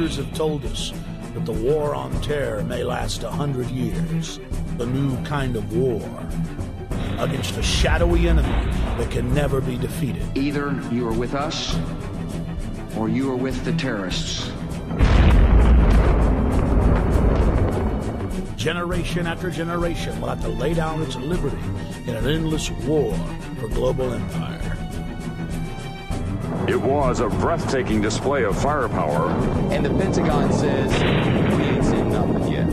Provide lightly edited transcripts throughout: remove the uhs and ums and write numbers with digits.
leaders have told us that the war on terror may last 100 years. A new kind of war against a shadowy enemy that can never be defeated. Either you are with us, or you are with the terrorists. Generation after generation will have to lay down its liberty in an endless war for global empire. It was a breathtaking display of firepower. And the Pentagon says we ain't seen nothing yet.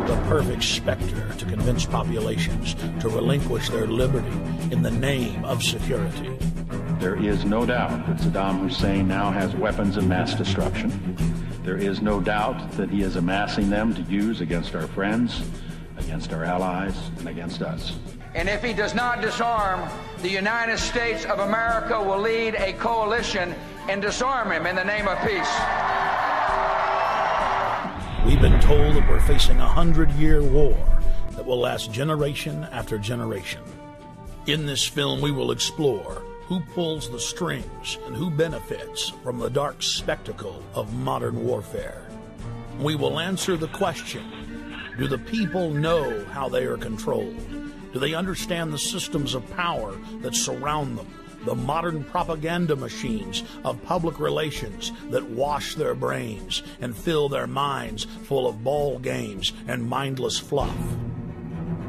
The perfect specter to convince populations to relinquish their liberty in the name of security. There is no doubt that Saddam Hussein now has weapons of mass destruction. There is no doubt that he is amassing them to use against our friends, against our allies, and against us. And if he does not disarm, the United States of America will lead a coalition and disarm him in the name of peace. We've been told that we're facing a 100-year war that will last generation after generation. In this film, we will explore who pulls the strings and who benefits from the dark spectacle of modern warfare. We will answer the question, do the people know how they are controlled? Do they understand the systems of power that surround them? The modern propaganda machines of public relations that wash their brains and fill their minds full of ball games and mindless fluff.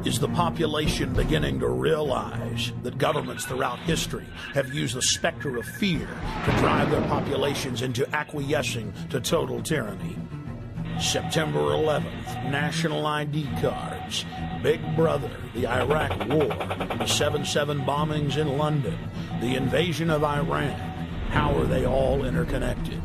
Is the population beginning to realize that governments throughout history have used the specter of fear to drive their populations into acquiescing to total tyranny? September 11th, national ID cards, Big Brother, the Iraq War, the 7/7 bombings in London, the invasion of Iran. How are they all interconnected?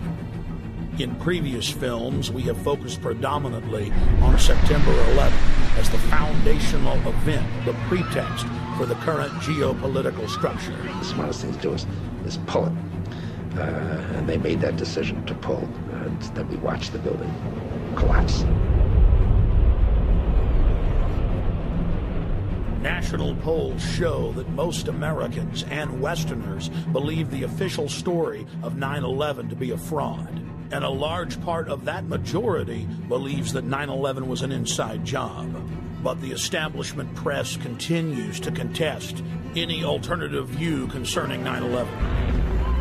In previous films, we have focused predominantly on September 11th as the foundational event, the pretext for the current geopolitical structure. The smartest thing to do is pull it. And they made that decision to pull, and then we watched the building collapse. National polls show that most Americans and Westerners believe the official story of 9/11 to be a fraud. And a large part of that majority believes that 9/11 was an inside job. But the establishment press continues to contest any alternative view concerning 9/11.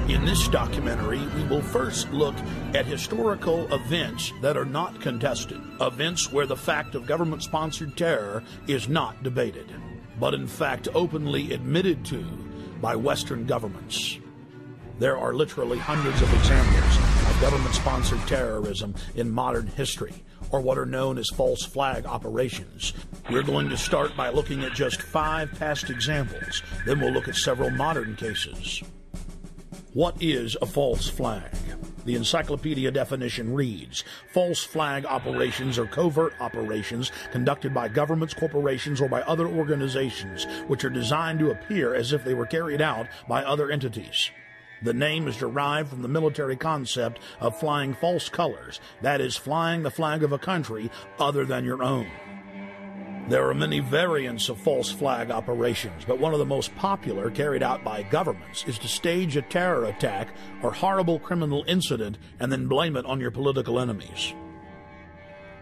In this documentary, we will first look at historical events that are not contested, events where the fact of government-sponsored terror is not debated, but in fact openly admitted to by Western governments. There are literally hundreds of examples of government-sponsored terrorism in modern history, or what are known as false flag operations. We're going to start by looking at just 5 past examples, then we'll look at several modern cases. What is a false flag? The encyclopedia definition reads, false flag operations are covert operations conducted by governments, corporations, or by other organizations which are designed to appear as if they were carried out by other entities. The name is derived from the military concept of flying false colors, that is, flying the flag of a country other than your own. There are many variants of false flag operations, but one of the most popular carried out by governments is to stage a terror attack or horrible criminal incident and then blame it on your political enemies.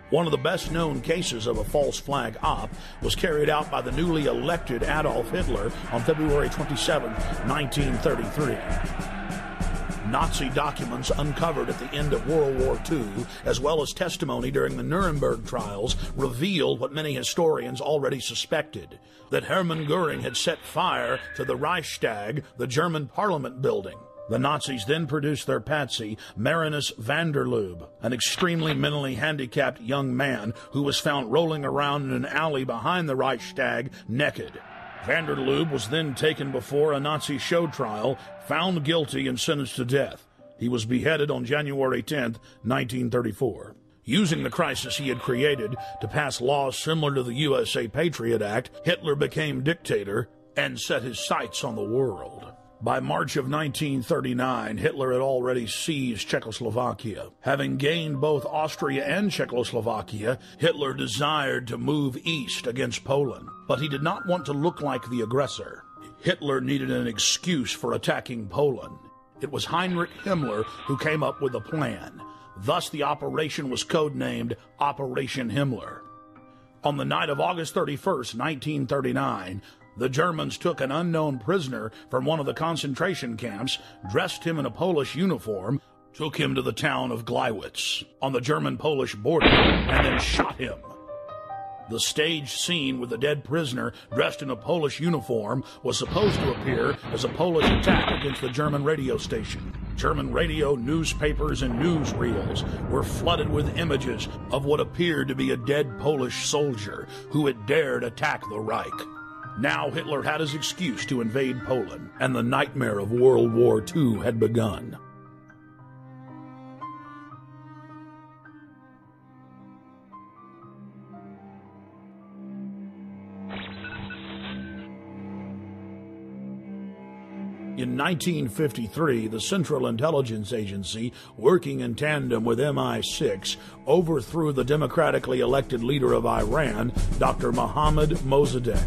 One of the best-known cases of a false flag op was carried out by the newly elected Adolf Hitler on February 27, 1933. Nazi documents uncovered at the end of World War II, as well as testimony during the Nuremberg trials, revealed what many historians already suspected, that Hermann Goering had set fire to the Reichstag, the German parliament building. The Nazis then produced their patsy, Marinus van der Lubbe, an extremely mentally handicapped young man who was found rolling around in an alley behind the Reichstag naked. Van der Lubbe was then taken before a Nazi show trial, found guilty, and sentenced to death. He was beheaded on January 10, 1934. Using the crisis he had created to pass laws similar to the USA Patriot Act, Hitler became dictator and set his sights on the world. By March of 1939, Hitler had already seized Czechoslovakia. Having gained both Austria and Czechoslovakia, Hitler desired to move east against Poland, but he did not want to look like the aggressor. Hitler needed an excuse for attacking Poland. It was Heinrich Himmler who came up with the plan. Thus, the operation was codenamed Operation Himmler. On the night of August 31st, 1939, the Germans took an unknown prisoner from one of the concentration camps, dressed him in a Polish uniform, took him to the town of Gleiwitz on the German-Polish border, and then shot him. The staged scene with the dead prisoner dressed in a Polish uniform was supposed to appear as a Polish attack against the German radio station. German radio, newspapers, and newsreels were flooded with images of what appeared to be a dead Polish soldier who had dared attack the Reich. Now Hitler had his excuse to invade Poland, and the nightmare of World War II had begun. In 1953, the Central Intelligence Agency, working in tandem with MI6, overthrew the democratically elected leader of Iran, Dr. Mohammad Mossadegh.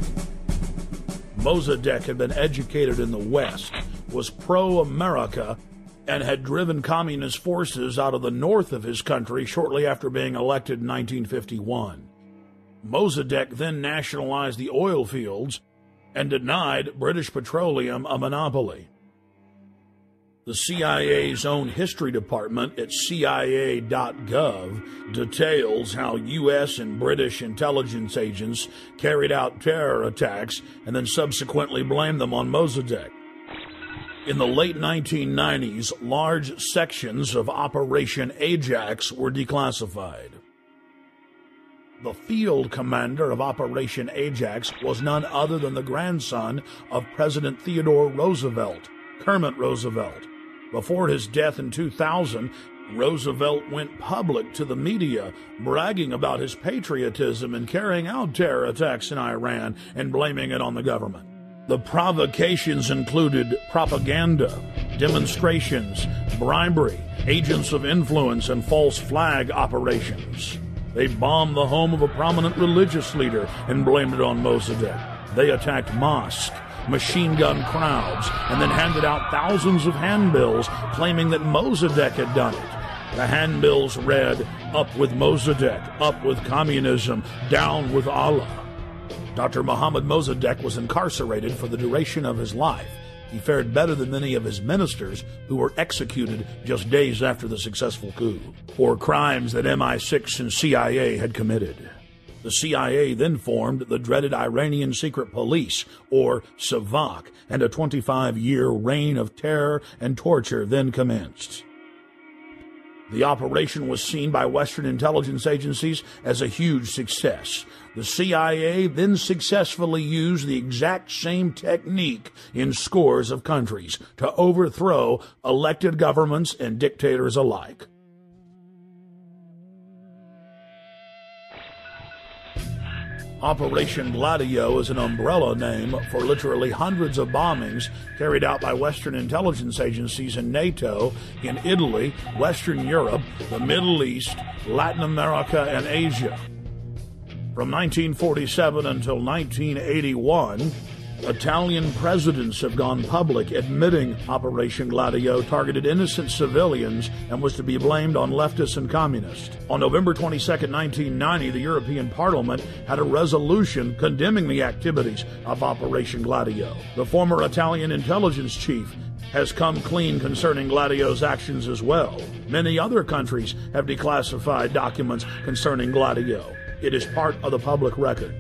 Mossadegh had been educated in the West, was pro-America, and had driven communist forces out of the north of his country shortly after being elected in 1951. Mossadegh then nationalized the oil fields and denied British Petroleum a monopoly. The CIA's own history department at CIA.gov details how U.S. and British intelligence agents carried out terror attacks and then subsequently blamed them on Mossadegh. In the late 1990s, large sections of Operation Ajax were declassified. The field commander of Operation Ajax was none other than the grandson of President Theodore Roosevelt, Kermit Roosevelt. Before his death in 2000, Roosevelt went public to the media, bragging about his patriotism in carrying out terror attacks in Iran and blaming it on the government. The provocations included propaganda, demonstrations, bribery, agents of influence, and false flag operations. They bombed the home of a prominent religious leader and blamed it on Mossadegh. They attacked mosques, machine gun crowds, and then handed out thousands of handbills claiming that Mossadegh had done it. The handbills read, "Up with Mossadegh, up with communism, down with Allah." Dr. Mohammad Mossadegh was incarcerated for the duration of his life. He fared better than many of his ministers who were executed just days after the successful coup for crimes that MI6 and CIA had committed. The CIA then formed the dreaded Iranian Secret Police, or Savak, and a 25-year reign of terror and torture then commenced. The operation was seen by Western intelligence agencies as a huge success. The CIA then successfully used the exact same technique in scores of countries to overthrow elected governments and dictators alike. Operation Gladio is an umbrella name for literally hundreds of bombings carried out by Western intelligence agencies and NATO in Italy, Western Europe, the Middle East, Latin America, and Asia. From 1947 until 1981, Italian presidents have gone public admitting Operation Gladio targeted innocent civilians and was to be blamed on leftists and communists. On November 22, 1990, the European Parliament had a resolution condemning the activities of Operation Gladio. The former Italian intelligence chief has come clean concerning Gladio's actions as well. Many other countries have declassified documents concerning Gladio. It is part of the public record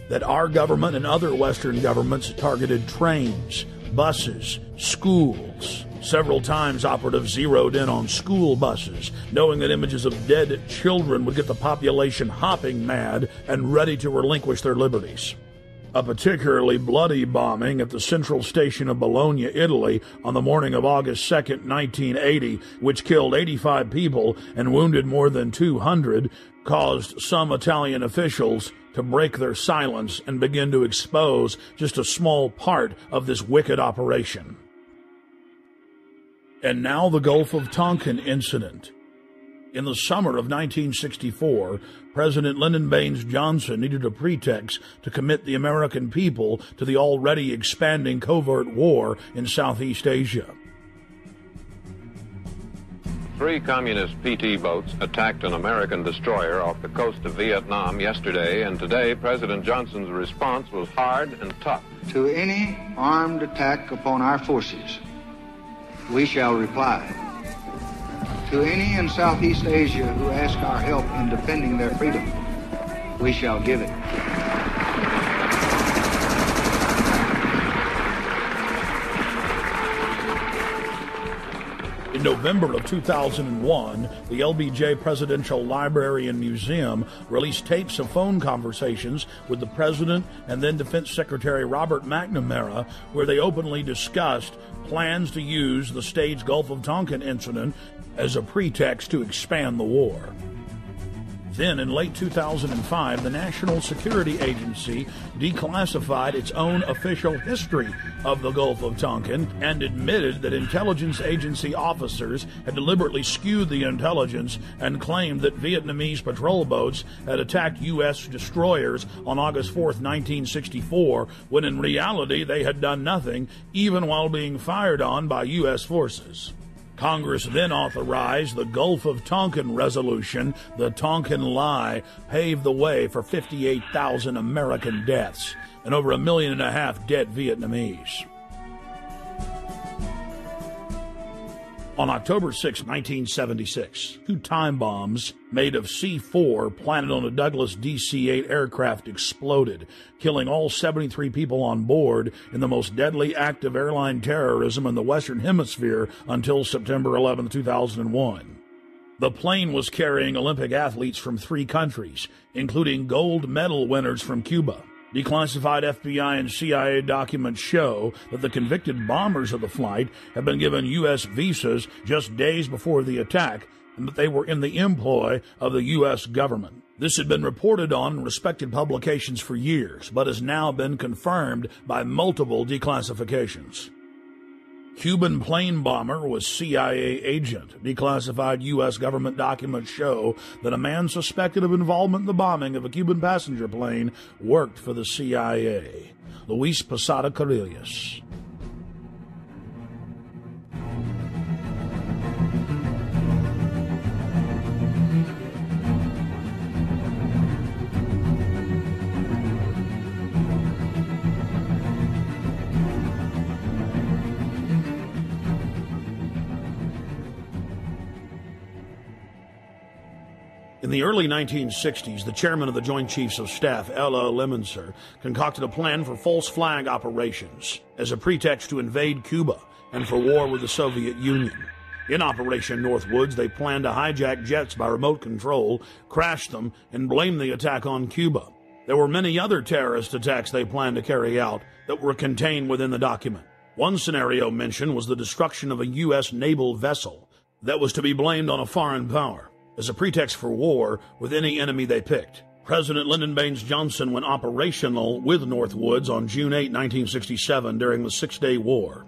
that our government and other Western governments targeted trains, buses, schools. Several times operatives zeroed in on school buses, knowing that images of dead children would get the population hopping mad and ready to relinquish their liberties. A particularly bloody bombing at the central station of Bologna, Italy, on the morning of August 2, 1980, which killed 85 people and wounded more than 200, caused some Italian officials to break their silence and begin to expose just a small part of this wicked operation. And now the Gulf of Tonkin incident. In the summer of 1964, President Lyndon Baines Johnson needed a pretext to commit the American people to the already expanding covert war in Southeast Asia. 3 communist PT boats attacked an American destroyer off the coast of Vietnam yesterday, and today President Johnson's response was hard and tough. To any armed attack upon our forces, we shall reply. To any in Southeast Asia who ask our help in defending their freedom, we shall give it. In November of 2001, the LBJ Presidential Library and Museum released tapes of phone conversations with the President and then Defense Secretary Robert McNamara, where they openly discussed plans to use the staged Gulf of Tonkin incident as a pretext to expand the war. Then, in late 2005, the National Security Agency declassified its own official history of the Gulf of Tonkin and admitted that intelligence agency officers had deliberately skewed the intelligence and claimed that Vietnamese patrol boats had attacked U.S. destroyers on August 4, 1964, when in reality they had done nothing, even while being fired on by U.S. forces. Congress then authorized the Gulf of Tonkin Resolution. The Tonkin Lie paved the way for 58,000 American deaths and over 1.5 million dead Vietnamese. On October 6, 1976, 2 time bombs made of C-4 planted on a Douglas DC-8 aircraft exploded, killing all 73 people on board in the most deadly act of airline terrorism in the Western Hemisphere until September 11, 2001. The plane was carrying Olympic athletes from 3 countries, including gold medal winners from Cuba. Declassified FBI and CIA documents show that the convicted bombers of the flight had been given U.S. visas just days before the attack, and that they were in the employ of the U.S. government. This had been reported on in respected publications for years, but has now been confirmed by multiple declassifications. Cuban plane bomber was CIA agent. Declassified U.S. government documents show that a man suspected of involvement in the bombing of a Cuban passenger plane worked for the CIA. Luis Posada Carrillas. In the early 1960s, the chairman of the Joint Chiefs of Staff, Ella Lemonser, concocted a plan for false flag operations as a pretext to invade Cuba and for war with the Soviet Union. In Operation Northwoods, they planned to hijack jets by remote control, crash them, and blame the attack on Cuba. There were many other terrorist attacks they planned to carry out that were contained within the document. One scenario mentioned was the destruction of a U.S. naval vessel that was to be blamed on a foreign power as a pretext for war with any enemy they picked. President Lyndon Baines Johnson went operational with Northwoods on June 8, 1967, during the Six-Day War.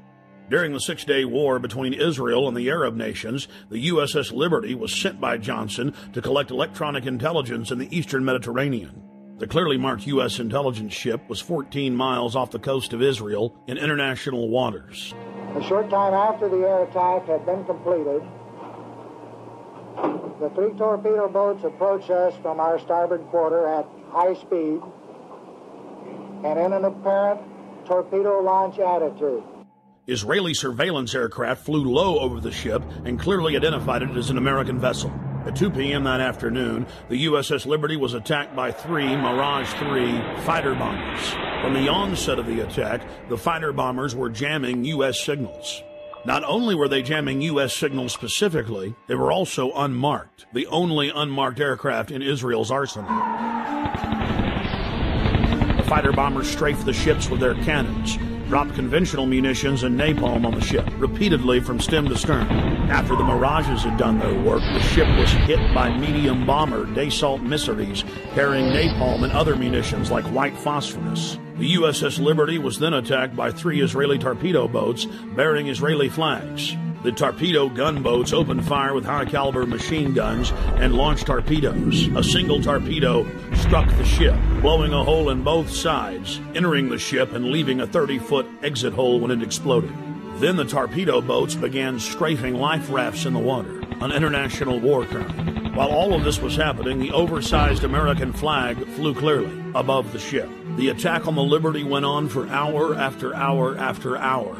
During the Six-Day War between Israel and the Arab nations, the USS Liberty was sent by Johnson to collect electronic intelligence in the eastern Mediterranean. The clearly marked U.S. intelligence ship was 14 miles off the coast of Israel in international waters. A short time after the air attack had been completed, the 3 torpedo boats approached us from our starboard quarter at high speed and in an apparent torpedo launch attitude. Israeli surveillance aircraft flew low over the ship and clearly identified it as an American vessel. At 2 p.m. that afternoon, the USS Liberty was attacked by 3 Mirage 3 fighter bombers. From the onset of the attack, the fighter bombers were jamming U.S. signals. Not only were they jamming U.S. signals specifically, they were also unmarked, the only unmarked aircraft in Israel's arsenal. The fighter bombers strafed the ships with their cannons, dropped conventional munitions and napalm on the ship, repeatedly from stem to stern. After the Mirages had done their work, the ship was hit by medium bomber Dassault missiles carrying napalm and other munitions like white phosphorus. The USS Liberty was then attacked by 3 Israeli torpedo boats bearing Israeli flags. The torpedo gunboats opened fire with high-caliber machine guns and launched torpedoes. A single torpedo struck the ship, blowing a hole in both sides, entering the ship and leaving a 30-foot exit hole when it exploded. Then the torpedo boats began strafing life rafts in the water. an international war crime. While all of this was happening, the oversized American flag flew clearly above the ship. The attack on the Liberty went on for hour after hour after hour.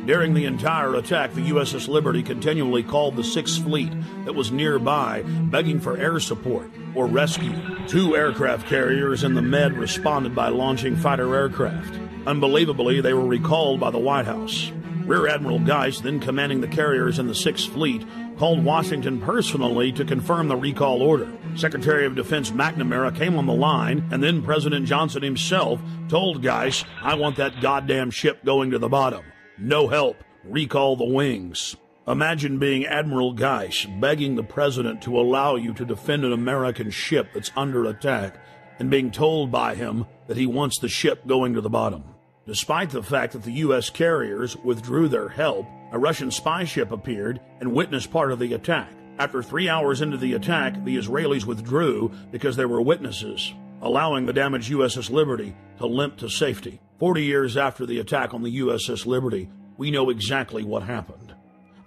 During the entire attack, the USS Liberty continually called the Sixth Fleet that was nearby, begging for air support or rescue. 2 aircraft carriers in the Med responded by launching fighter aircraft. Unbelievably, they were recalled by the White House. Rear Admiral Geist, then commanding the carriers in the Sixth Fleet, called Washington personally to confirm the recall order. Secretary of Defense McNamara came on the line, and then President Johnson himself told Geist, "I want that goddamn ship going to the bottom. No help. Recall the wings." Imagine being Admiral Geist begging the president to allow you to defend an American ship that's under attack and being told by him that he wants the ship going to the bottom. Despite the fact that the U.S. carriers withdrew their help, a Russian spy ship appeared and witnessed part of the attack. After 3 hours into the attack, the Israelis withdrew because they were witnesses, allowing the damaged USS Liberty to limp to safety. 40 years after the attack on the USS Liberty, we know exactly what happened.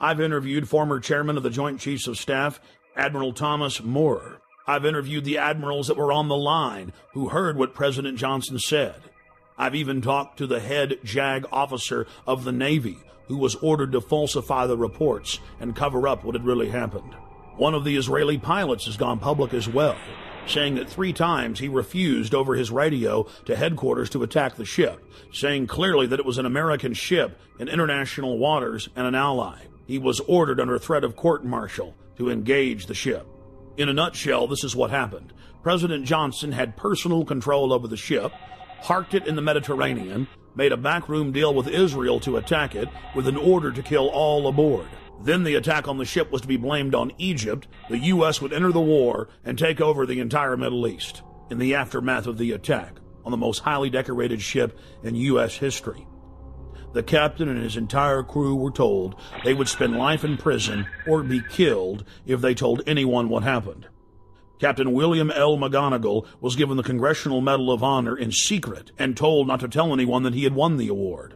I've interviewed former chairman of the Joint Chiefs of Staff, Admiral Thomas Moore. I've interviewed the admirals that were on the line who heard what President Johnson said. I've even talked to the head JAG officer of the Navy, who was ordered to falsify the reports and cover up what had really happened. One of the Israeli pilots has gone public as well, saying that 3 times he refused over his radio to headquarters to attack the ship, saying clearly that it was an American ship in international waters and an ally. He was ordered under threat of court-martial to engage the ship. In a nutshell, this is what happened. President Johnson had personal control over the ship, parked it in the Mediterranean, made a backroom deal with Israel to attack it with an order to kill all aboard. Then the attack on the ship was to be blamed on Egypt. The U.S. would enter the war and take over the entire Middle East in the aftermath of the attack on the most highly decorated ship in U.S. history. The captain and his entire crew were told they would spend life in prison or be killed if they told anyone what happened. Captain William L. McGonigal was given the Congressional Medal of Honor in secret and told not to tell anyone that he had won the award.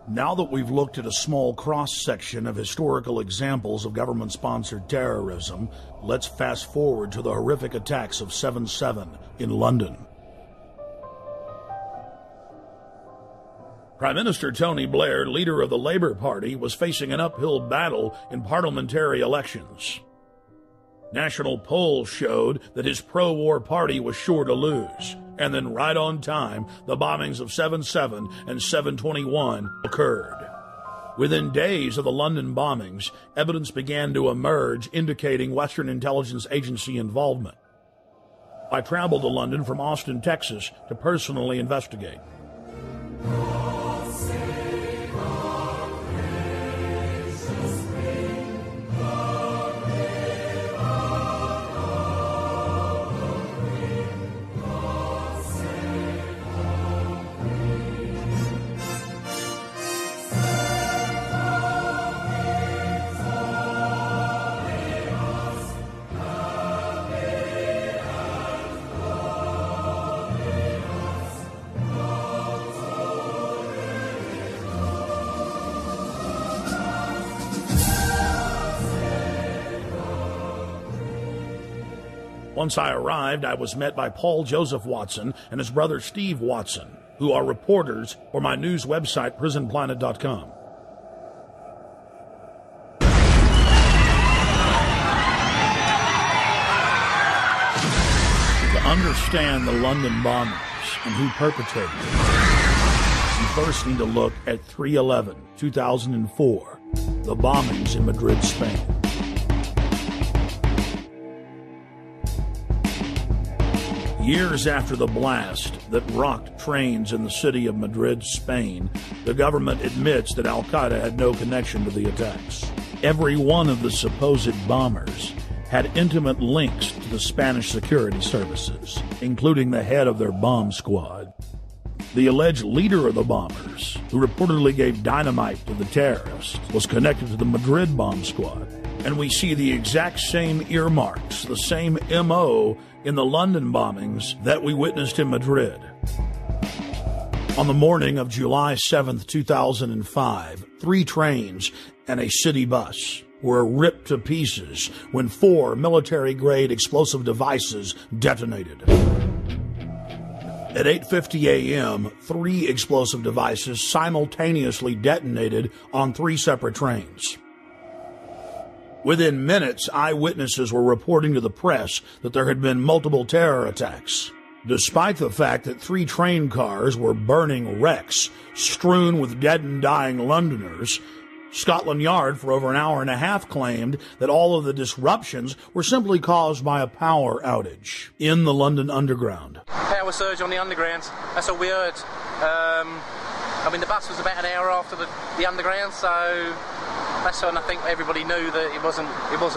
Now that we've looked at a small cross-section of historical examples of government-sponsored terrorism, let's fast forward to the horrific attacks of 7/7 in London. Prime Minister Tony Blair, leader of the Labour Party, was facing an uphill battle in parliamentary elections. National polls showed that his pro-war party was sure to lose. And then right on time, the bombings of 7/7 and 7/21 occurred. Within days of the London bombings, evidence began to emerge indicating Western intelligence agency involvement. I traveled to London from Austin, Texas, to personally investigate. Once I arrived, I was met by Paul Joseph Watson and his brother Steve Watson, who are reporters for my news website, prisonplanet.com. To understand the London bombings and who perpetrated them, you first need to look at 3/11/2004, the bombings in Madrid, Spain. Years after the blast that rocked trains in the city of Madrid, Spain, the government admits that Al-Qaeda had no connection to the attacks. Every one of the supposed bombers had intimate links to the Spanish security services, including the head of their bomb squad. The alleged leader of the bombers, who reportedly gave dynamite to the terrorists, was connected to the Madrid bomb squad. And we see the exact same earmarks, the same M.O. in the London bombings that we witnessed in Madrid. On the morning of July 7th, 2005, 3 trains and a city bus were ripped to pieces when 4 military-grade explosive devices detonated. At 8:50 a.m., 3 explosive devices simultaneously detonated on 3 separate trains. Within minutes, eyewitnesses were reporting to the press that there had been multiple terror attacks. Despite the fact that 3 train cars were burning wrecks strewn with dead and dying Londoners, Scotland Yard for over an hour and a half claimed that all of the disruptions were simply caused by a power outage in the London Underground. Power surge on the Underground, that's all we heard. I mean, the bus was about an hour after the Underground, so that's when I think everybody knew that it wasn't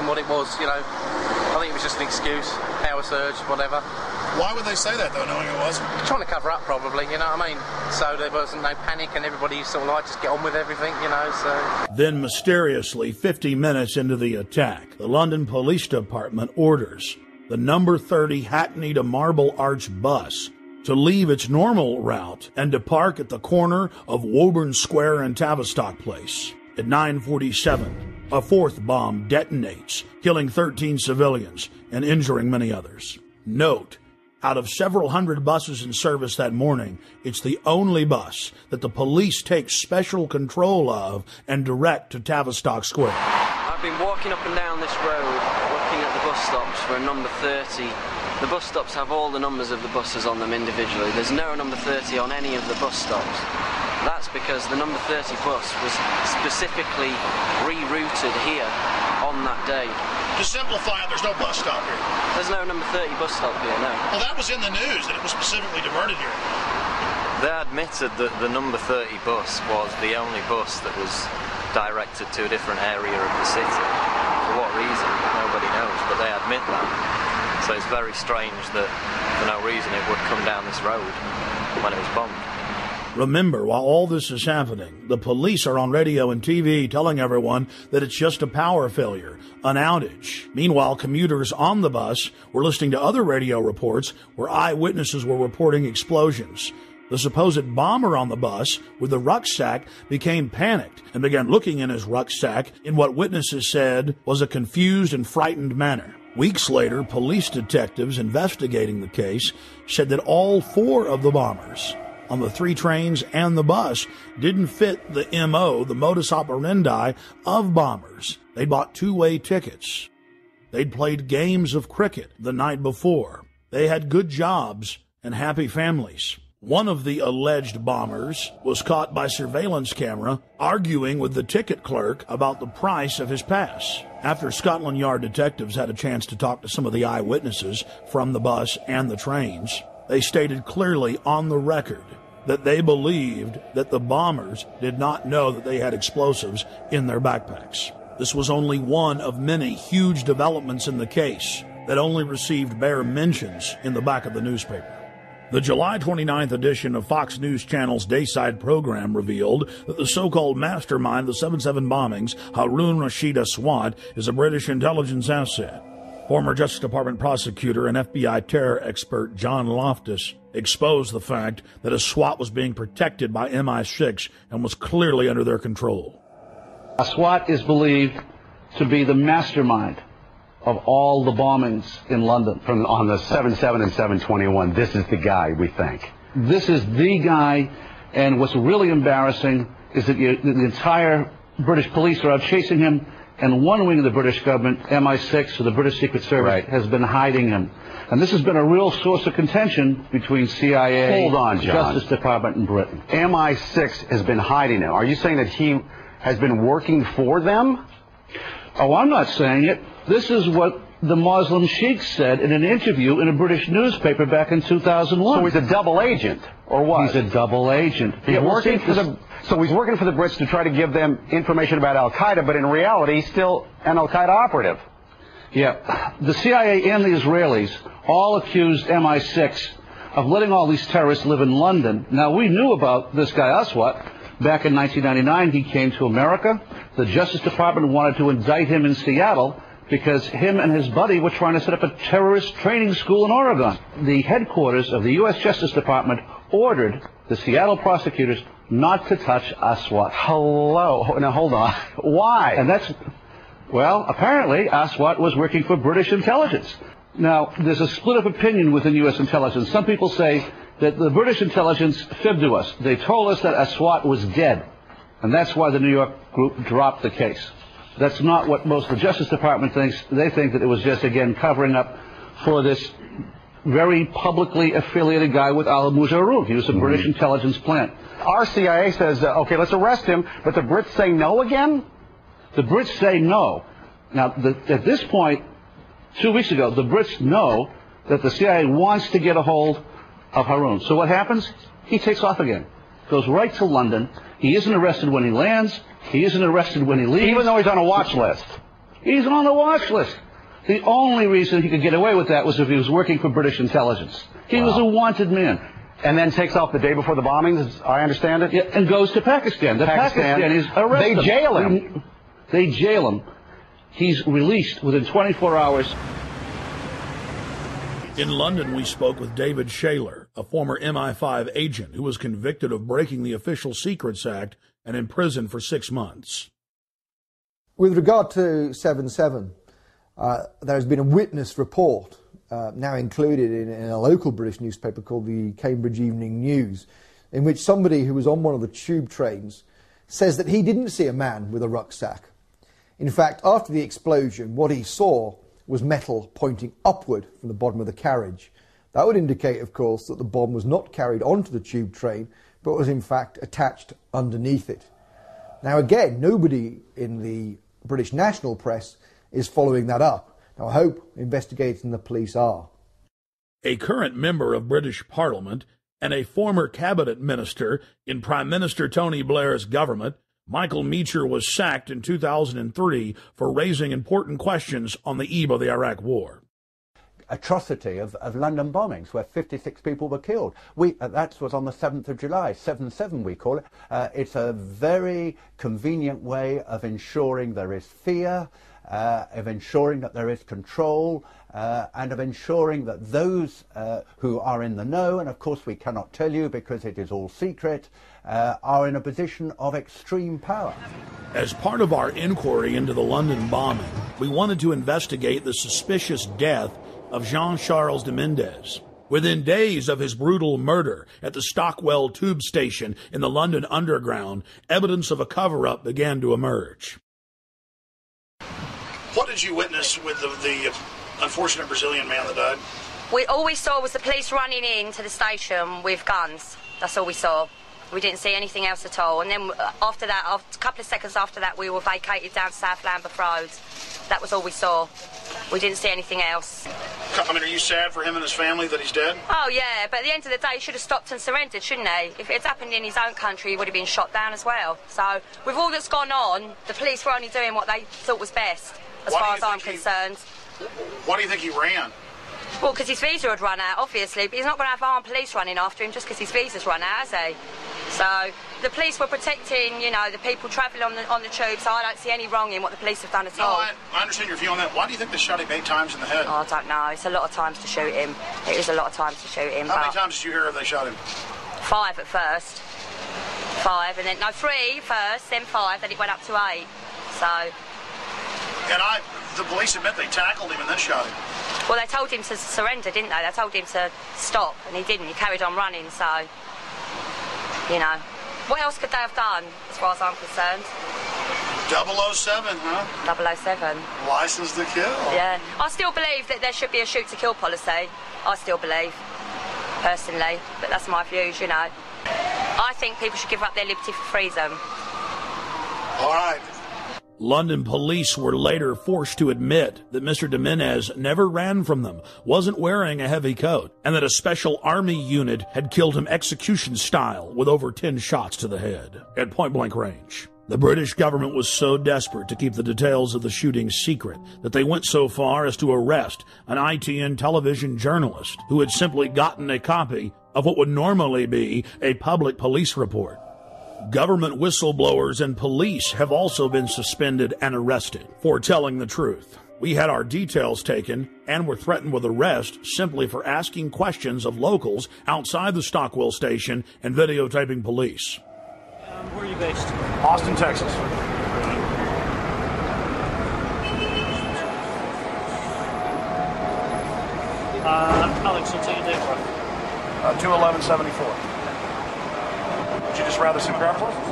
what it was, you know. I think it was just an excuse, power surge, whatever. Why would they say that, though, knowing it wasn't? Trying to cover up, probably, you know what I mean? So there wasn't no panic and everybody sort of like just get on with everything, you know, so... Then, mysteriously, 50 minutes into the attack, the London Police Department orders the number 30 Hackney to Marble Arch bus to leave its normal route and to park at the corner of Woburn Square and Tavistock Place. At 9:47, a 4th bomb detonates, killing 13 civilians and injuring many others. Note, out of several hundred buses in service that morning, it's the only bus that the police take special control of and direct to Tavistock Square. I've been walking up and down this road, looking at the bus stops for a number 30. The bus stops have all the numbers of the buses on them individually. There's no number 30 on any of the bus stops. That's because the number 30 bus was specifically rerouted here on that day. To simplify it, there's no bus stop here. There's no number 30 bus stop here, no. Well, that was in the news, that it was specifically diverted here. They admitted that the number 30 bus was the only bus that was directed to a different area of the city. For what reason? Nobody knows, but they admit that. So it's very strange that for no reason it would come down this road when it was bombed. Remember, while all this is happening, the police are on radio and TV telling everyone that it's just a power failure, an outage. Meanwhile, commuters on the bus were listening to other radio reports where eyewitnesses were reporting explosions. The supposed bomber on the bus with the rucksack became panicked and began looking in his rucksack in what witnesses said was a confused and frightened manner. Weeks later, police detectives investigating the case said that all 4 of the bombers on the 3 trains and the bus didn't fit the MO, the modus operandi of bombers. They bought 2-way tickets. They'd played games of cricket the night before. They had good jobs and happy families. One of the alleged bombers was caught by surveillance camera arguing with the ticket clerk about the price of his pass. After Scotland Yard detectives had a chance to talk to some of the eyewitnesses from the bus and the trains, they stated clearly on the record that they believed that the bombers did not know that they had explosives in their backpacks. This was only one of many huge developments in the case that only received bare mentions in the back of the newspaper. The July 29th edition of Fox News Channel's Dayside program revealed that the so-called mastermind of the 7/7 bombings, Harun Rashid Aswad, is a British intelligence asset. Former Justice Department prosecutor and FBI terror expert John Loftus exposed the fact that Aswad was being protected by MI6 and was clearly under their control. Aswad is believed to be the mastermind of all the bombings in London. On the 7/7 and 7/21, this is the guy, we think. This is the guy, and what's really embarrassing is that the entire British police are out chasing him, and one wing of the British government, MI6, or the British Secret Service, has been hiding him. And this has been a real source of contention between CIA, Hold on, John. Justice Department, and Britain. MI6 has been hiding him. Are you saying that he has been working for them? Oh, I'm not saying it. This is what the Muslim Sheikh said in an interview in a British newspaper back in 2001. So he's a double agent, or what? He's a double agent. So he's working for the Brits to try to give them information about Al-Qaeda, but in reality, he's still an Al-Qaeda operative. Yeah. The CIA and the Israelis all accused MI6 of letting all these terrorists live in London. Now, we knew about this guy Aswad. Back in 1999, he came to America. The Justice Department wanted to indict him in Seattle because him and his buddy were trying to set up a terrorist training school in Oregon. The headquarters of the U.S. Justice Department ordered the Seattle prosecutors not to touch Aswat. Hello. Now, hold on. Why? And that's, well, apparently Aswat was working for British intelligence. Now, there's a split of opinion within U.S. intelligence. Some people say that the British intelligence fibbed to us. They told us that Aswat was dead, and that's why the New York group dropped the case. That's not what most of the Justice Department thinks. They think that it was just, again, covering up for this very publicly affiliated guy with Al Mujarrab. He was a British intelligence plant. Our CIA says, okay, let's arrest him, but the Brits say no again? The Brits say no. Now, at this point, 2 weeks ago, the Brits know that the CIA wants to get a hold of Haroun. So what happens? He takes off again. Goes right to London. He isn't arrested when he lands. He isn't arrested when he leaves. Even though he's on a watch list. He's on the watch list. The only reason he could get away with that was if he was working for British intelligence. He was a wanted man. And then takes off the day before the bombings, as I understand it? Yeah, and goes to Pakistan. The Pakistanis arrest him. They jail him. They jail him. He's released within 24 hours. In London, we spoke with David Shaler, a former MI5 agent who was convicted of breaking the Official Secrets Act and imprisoned for 6 months. With regard to 7/7, there has been a witness report now included in a local British newspaper called the Cambridge Evening News, in which somebody who was on one of the tube trains says that he didn't see a man with a rucksack. In fact, after the explosion, what he saw was metal pointing upward from the bottom of the carriage. That would indicate, of course, that the bomb was not carried onto the tube train, but was in fact attached underneath it. Now again, nobody in the British national press is following that up. Now I hope investigators and the police are. A current member of British Parliament and a former cabinet minister in Prime Minister Tony Blair's government, Michael Meacher, was sacked in 2003 for raising important questions on the eve of the Iraq War. Atrocity of London bombings where 56 people were killed. That was on the 7th of July, 7/7 we call it. It's a very convenient way of ensuring there is fear, of ensuring that there is control, and of ensuring that those who are in the know, and of course we cannot tell you because it is all secret, are in a position of extreme power. As part of our inquiry into the London bombing, we wanted to investigate the suspicious death of Jean-Charles de Mendes. Within days of his brutal murder at the Stockwell tube station in the London Underground, evidence of a cover-up began to emerge. What did you witness with the unfortunate Brazilian man that died? All we saw was the police running into the station with guns. That's all we saw. We didn't see anything else at all. And then after that, a couple of seconds after that, we were vacated down South Lambeth Road. That was all we saw. We didn't see anything else. I mean, are you sad for him and his family that he's dead? Oh, yeah, but at the end of the day, he should have stopped and surrendered, shouldn't he? If it had happened in his own country, he would have been shot down as well. So, with all that's gone on, the police were only doing what they thought was best, as far as I'm concerned. Why do you think he ran? Well, because his visa had run out, obviously, but he's not going to have armed police running after him just because his visa's run out, has he? So, the police were protecting, you know, the people travelling on the tube, so I don't see any wrong in what the police have done at all. I understand your view on that. Why do you think they shot him 8 times in the head? Oh, I don't know. It's a lot of times to shoot him. It is a lot of times to shoot him. How many times did you hear they shot him? 5 at first. 5, and then, no, 3 first, then 5, then it went up to 8. So... And the police admit they tackled him and then shot him. Well, they told him to surrender, didn't they? They told him to stop, and he didn't. He carried on running, so, you know. What else could they have done, as far as I'm concerned? 007, huh? 007. License to kill. Yeah. I still believe that there should be a shoot-to-kill policy. I still believe, personally. But that's my views, you know. I think people should give up their liberty for freedom. All right. London police were later forced to admit that Mr. de Mendes never ran from them, wasn't wearing a heavy coat, and that a special army unit had killed him execution style with over 10 shots to the head at point-blank range. The British government was so desperate to keep the details of the shooting secret that they went so far as to arrest an ITN television journalist who had simply gotten a copy of what would normally be a public police report. Government whistleblowers and police have also been suspended and arrested for telling the truth. We had our details taken and were threatened with arrest simply for asking questions of locals outside the Stockwell station and videotaping police. Where are you based? Austin, Texas. Alex, what's your date for? 2/11/74. Would you just rather see my driver's license?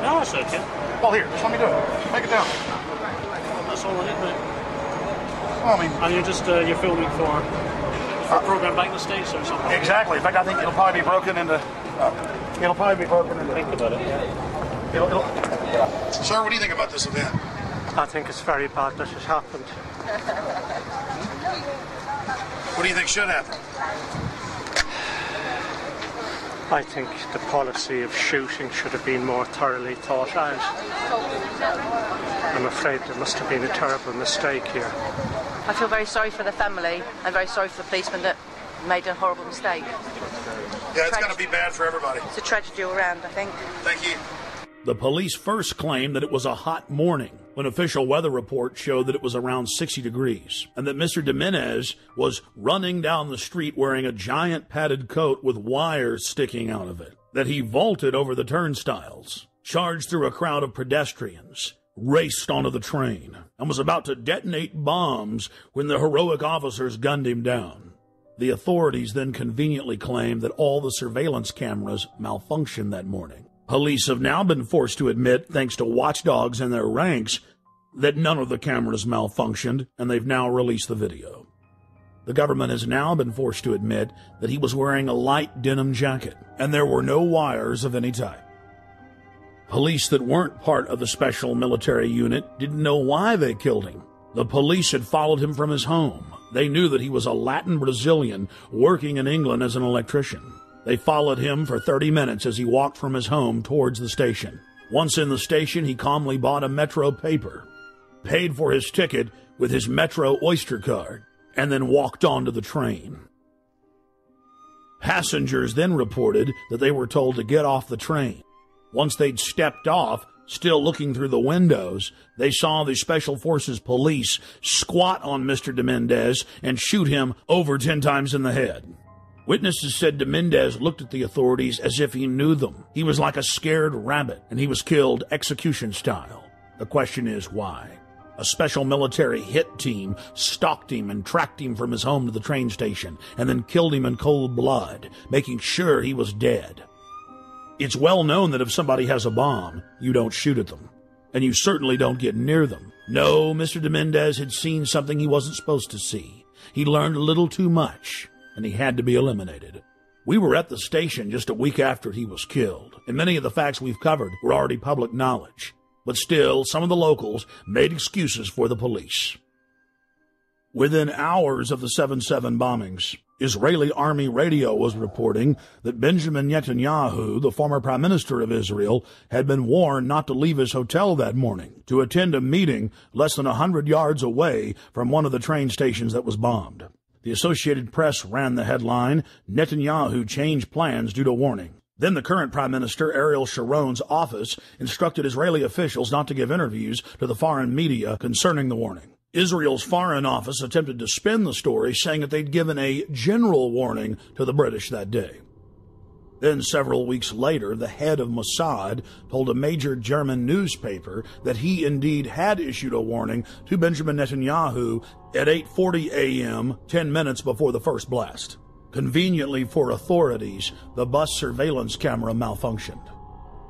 No, it's okay. Well, here, just let me do it. Make it down. That's all I need, mate. Well, I mean... And you're just, you're filming for a program back in the States or something? Exactly. In fact, I think it'll probably be broken into... Think about it, yeah. Sir, what do you think about this event? I think it's very bad that it happened. What do you think should happen? I think the policy of shooting should have been more thoroughly thought out. I'm afraid there must have been a terrible mistake here. I feel very sorry for the family and very sorry for the policeman that made a horrible mistake. Yeah, it's going to be bad for everybody. It's a tragedy all around, I think. Thank you. The police first claimed that it was a hot morning when official weather reports showed that it was around 60 degrees and that Mr. Jimenez was running down the street wearing a giant padded coat with wires sticking out of it, that he vaulted over the turnstiles, charged through a crowd of pedestrians, raced onto the train, and was about to detonate bombs when the heroic officers gunned him down. The authorities then conveniently claimed that all the surveillance cameras malfunctioned that morning. Police have now been forced to admit, thanks to watchdogs in their ranks, that none of the cameras malfunctioned, and they've now released the video. The government has now been forced to admit that he was wearing a light denim jacket, and there were no wires of any type. Police that weren't part of the special military unit didn't know why they killed him. The police had followed him from his home. They knew that he was a Latin Brazilian working in England as an electrician. They followed him for 30 minutes as he walked from his home towards the station. Once in the station, he calmly bought a Metro paper, paid for his ticket with his Metro Oyster card, and then walked onto the train. Passengers then reported that they were told to get off the train. Once they'd stepped off, still looking through the windows, they saw the Special Forces police squat on Mr. Jimenez and shoot him over 10 times in the head. Witnesses said Jimenez looked at the authorities as if he knew them. He was like a scared rabbit, and he was killed execution style. The question is why? A special military hit team stalked him and tracked him from his home to the train station, and then killed him in cold blood, making sure he was dead. It's well known that if somebody has a bomb, you don't shoot at them, and you certainly don't get near them. No, Mr. Jimenez had seen something he wasn't supposed to see. He learned a little too much, and he had to be eliminated. We were at the station just a week after he was killed, and many of the facts we've covered were already public knowledge. But still, some of the locals made excuses for the police. Within hours of the 7/7 bombings, Israeli army radio was reporting that Benjamin Netanyahu, the former prime minister of Israel, had been warned not to leave his hotel that morning to attend a meeting less than 100 yards away from one of the train stations that was bombed. The Associated Press ran the headline, "Netanyahu changed plans due to warning." Then the current Prime Minister, Ariel Sharon's office, instructed Israeli officials not to give interviews to the foreign media concerning the warning. Israel's Foreign Office attempted to spin the story, saying that they'd given a general warning to the British that day. Then, several weeks later, the head of Mossad told a major German newspaper that he indeed had issued a warning to Benjamin Netanyahu at 8:40 a.m., 10 minutes before the first blast. Conveniently for authorities, the bus surveillance camera malfunctioned.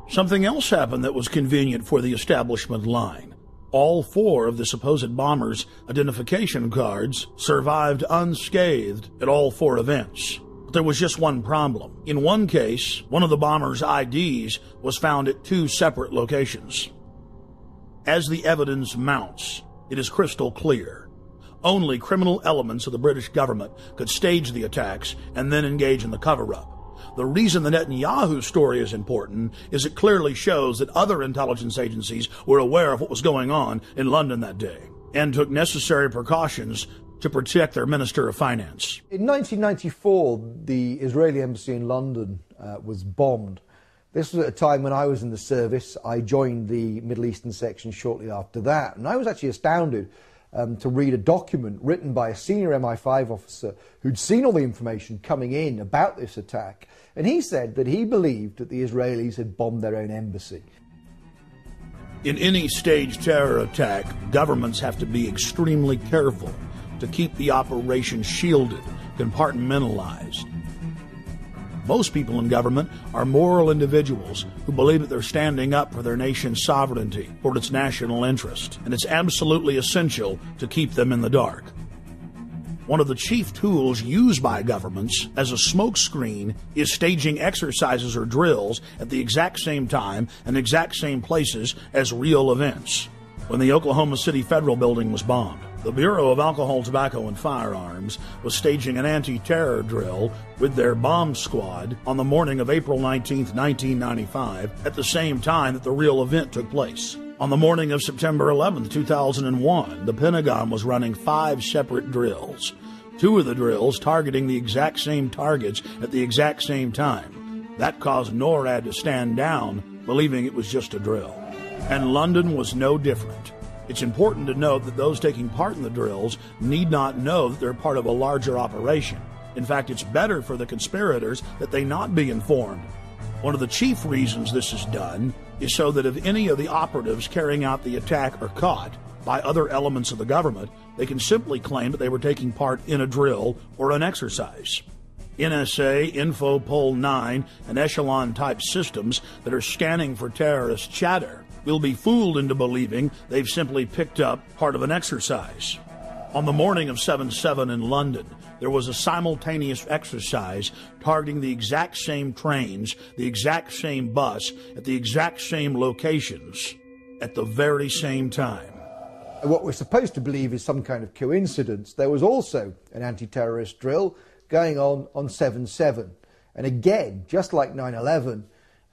Something else happened that was convenient for the establishment line. All 4 of the supposed bombers' identification cards survived unscathed at all 4 events. But there was just one problem. In one case, one of the bombers' IDs was found at 2 separate locations. As the evidence mounts, it is crystal clear. Only criminal elements of the British government could stage the attacks and then engage in the cover-up. The reason the Netanyahu story is important is it clearly shows that other intelligence agencies were aware of what was going on in London that day and took necessary precautions to protect their Minister of Finance. In 1994, the Israeli embassy in London was bombed. This was at a time when I was in the service. I joined the Middle Eastern section shortly after that, and I was actually astounded to read a document written by a senior MI5 officer who'd seen all the information coming in about this attack, and he said that he believed that the Israelis had bombed their own embassy. In any staged terror attack, governments have to be extremely careful to keep the operation shielded, compartmentalized. Most people in government are moral individuals who believe that they're standing up for their nation's sovereignty, for its national interest, and it's absolutely essential to keep them in the dark. One of the chief tools used by governments as a smokescreen is staging exercises or drills at the exact same time and exact same places as real events. When the Oklahoma City Federal Building was bombed, the Bureau of Alcohol, Tobacco, and Firearms was staging an anti-terror drill with their bomb squad on the morning of April 19, 1995, at the same time that the real event took place. On the morning of September 11, 2001, the Pentagon was running 5 separate drills. 2 of the drills targeting the exact same targets at the exact same time. That caused NORAD to stand down, believing it was just a drill. And London was no different. It's important to note that those taking part in the drills need not know that they're part of a larger operation. In fact, it's better for the conspirators that they not be informed. One of the chief reasons this is done is so that if any of the operatives carrying out the attack are caught by other elements of the government, they can simply claim that they were taking part in a drill or an exercise. NSA, Infopol 9, and Echelon-type systems that are scanning for terrorist chatter will be fooled into believing they've simply picked up part of an exercise. On the morning of 7/7 in London, there was a simultaneous exercise targeting the exact same trains, the exact same bus, at the exact same locations, at the very same time. What we're supposed to believe is some kind of coincidence. There was also an anti-terrorist drill going on 7/7. And again, just like 9/11,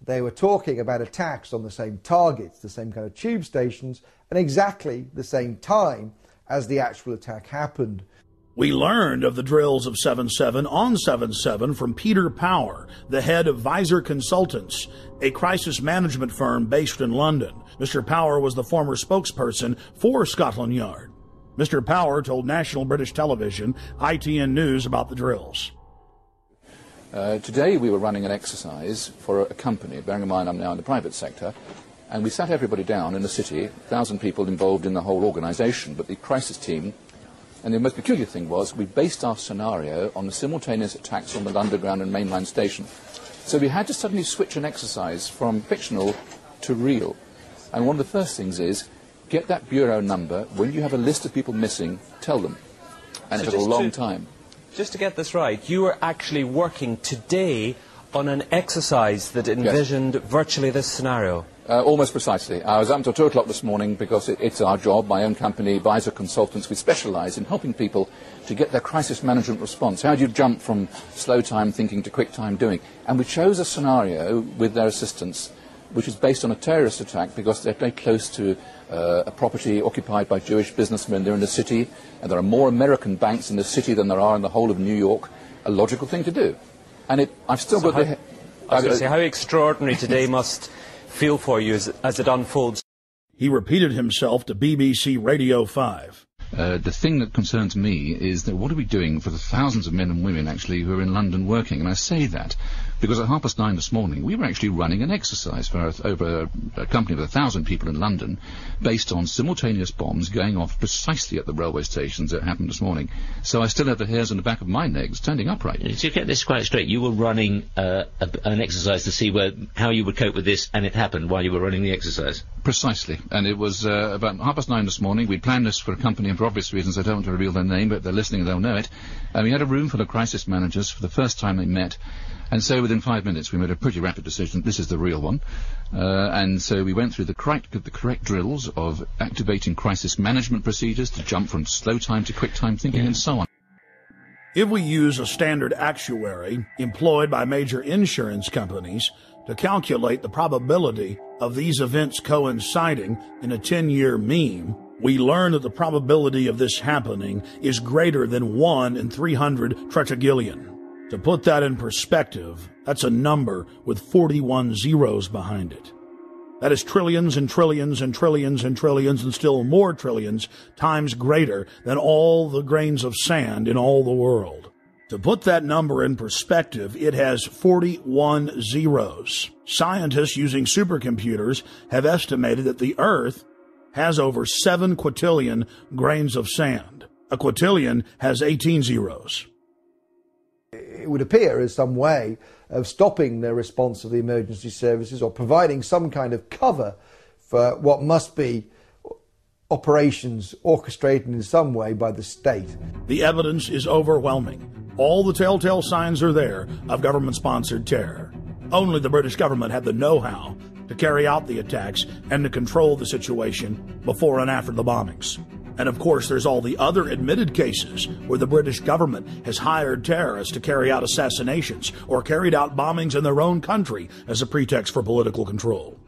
they were talking about attacks on the same targets, the same kind of tube stations, and exactly the same time as the actual attack happened. We learned of the drills of 7/7 on 7/7 from Peter Power, the head of Visor Consultants, a crisis management firm based in London. Mr. Power was the former spokesperson for Scotland Yard. Mr. Power told National British Television, ITN News, about the drills. Today we were running an exercise for a company, bearing in mind I'm now in the private sector, and we sat everybody down in the city, 1,000 people involved in the whole organisation, but the crisis team. And the most peculiar thing was we based our scenario on the simultaneous attacks on the Underground and mainline station. So we had to suddenly switch an exercise from fictional to real. And one of the first things is, get that bureau number. When you have a list of people missing, tell them. And it took a long time. Just to get this right, you were actually working today on an exercise that envisioned virtually this scenario. Almost precisely. I was up until 2 o'clock this morning because it's our job, my own company, Visor Consultants. We specialise in helping people to get their crisis management response. How do you jump from slow time thinking to quick time doing? And we chose a scenario with their assistance which is based on a terrorist attack because they're very close to a property occupied by Jewish businessmen. They're in the city, and there are more American banks in the city than there are in the whole of New York. A logical thing to do. And I've still got the... I was going to say, how extraordinary today must feel for you as it unfolds. He repeated himself to BBC Radio 5. The thing that concerns me is that what are we doing for the thousands of men and women actually who are in London working? And I say that because at 9:30 this morning we were actually running an exercise for over a company of 1,000 people in London based on simultaneous bombs going off precisely at the railway stations that happened this morning. So I still have the hairs on the back of my neck standing upright. To get this quite straight, you were running an exercise to see how you would cope with this, and it happened while you were running the exercise? Precisely. And it was about 9:30 this morning. We'd planned this for a company, and for obvious reasons I don't want to reveal their name, but if they're listening they'll know it. And we had a room full of crisis managers for the first time they met. And so within 5 minutes we made a pretty rapid decision. This is the real one. And so we went through the correct drills of activating crisis management procedures to jump from slow time to quick time thinking and so on. If we use a standard actuary employed by major insurance companies to calculate the probability of these events coinciding in a 10-year mean, we learn that the probability of this happening is greater than 1 in 300 tetragillion. To put that in perspective, that's a number with 41 zeros behind it. That is trillions and trillions and trillions and trillions and still more trillions times greater than all the grains of sand in all the world. To put that number in perspective, it has 41 zeros. Scientists using supercomputers have estimated that the Earth has over 7 quintillion grains of sand. A quintillion has 18 zeros. It would appear as some way of stopping the response of the emergency services or providing some kind of cover for what must be operations orchestrated in some way by the state. The evidence is overwhelming. All the telltale signs are there of government-sponsored terror. Only the British government had the know-how to carry out the attacks and to control the situation before and after the bombings. And of course, there's all the other admitted cases where the British government has hired terrorists to carry out assassinations or carried out bombings in their own country as a pretext for political control.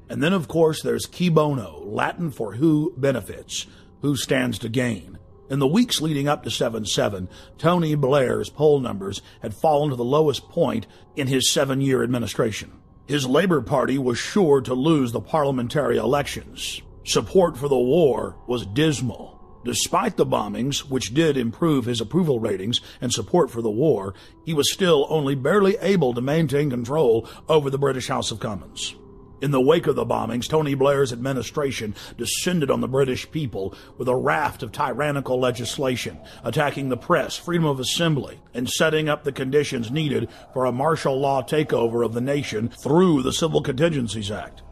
And then, of course, there's qui bono, Latin for who benefits, who stands to gain. In the weeks leading up to 7/7, Tony Blair's poll numbers had fallen to the lowest point in his 7-year administration. His Labour Party was sure to lose the parliamentary elections. Support for the war was dismal. Despite the bombings, which did improve his approval ratings and support for the war, he was still only barely able to maintain control over the British House of Commons. In the wake of the bombings, Tony Blair's administration descended on the British people with a raft of tyrannical legislation, attacking the press, freedom of assembly, and setting up the conditions needed for a martial law takeover of the nation through the Civil Contingencies Act.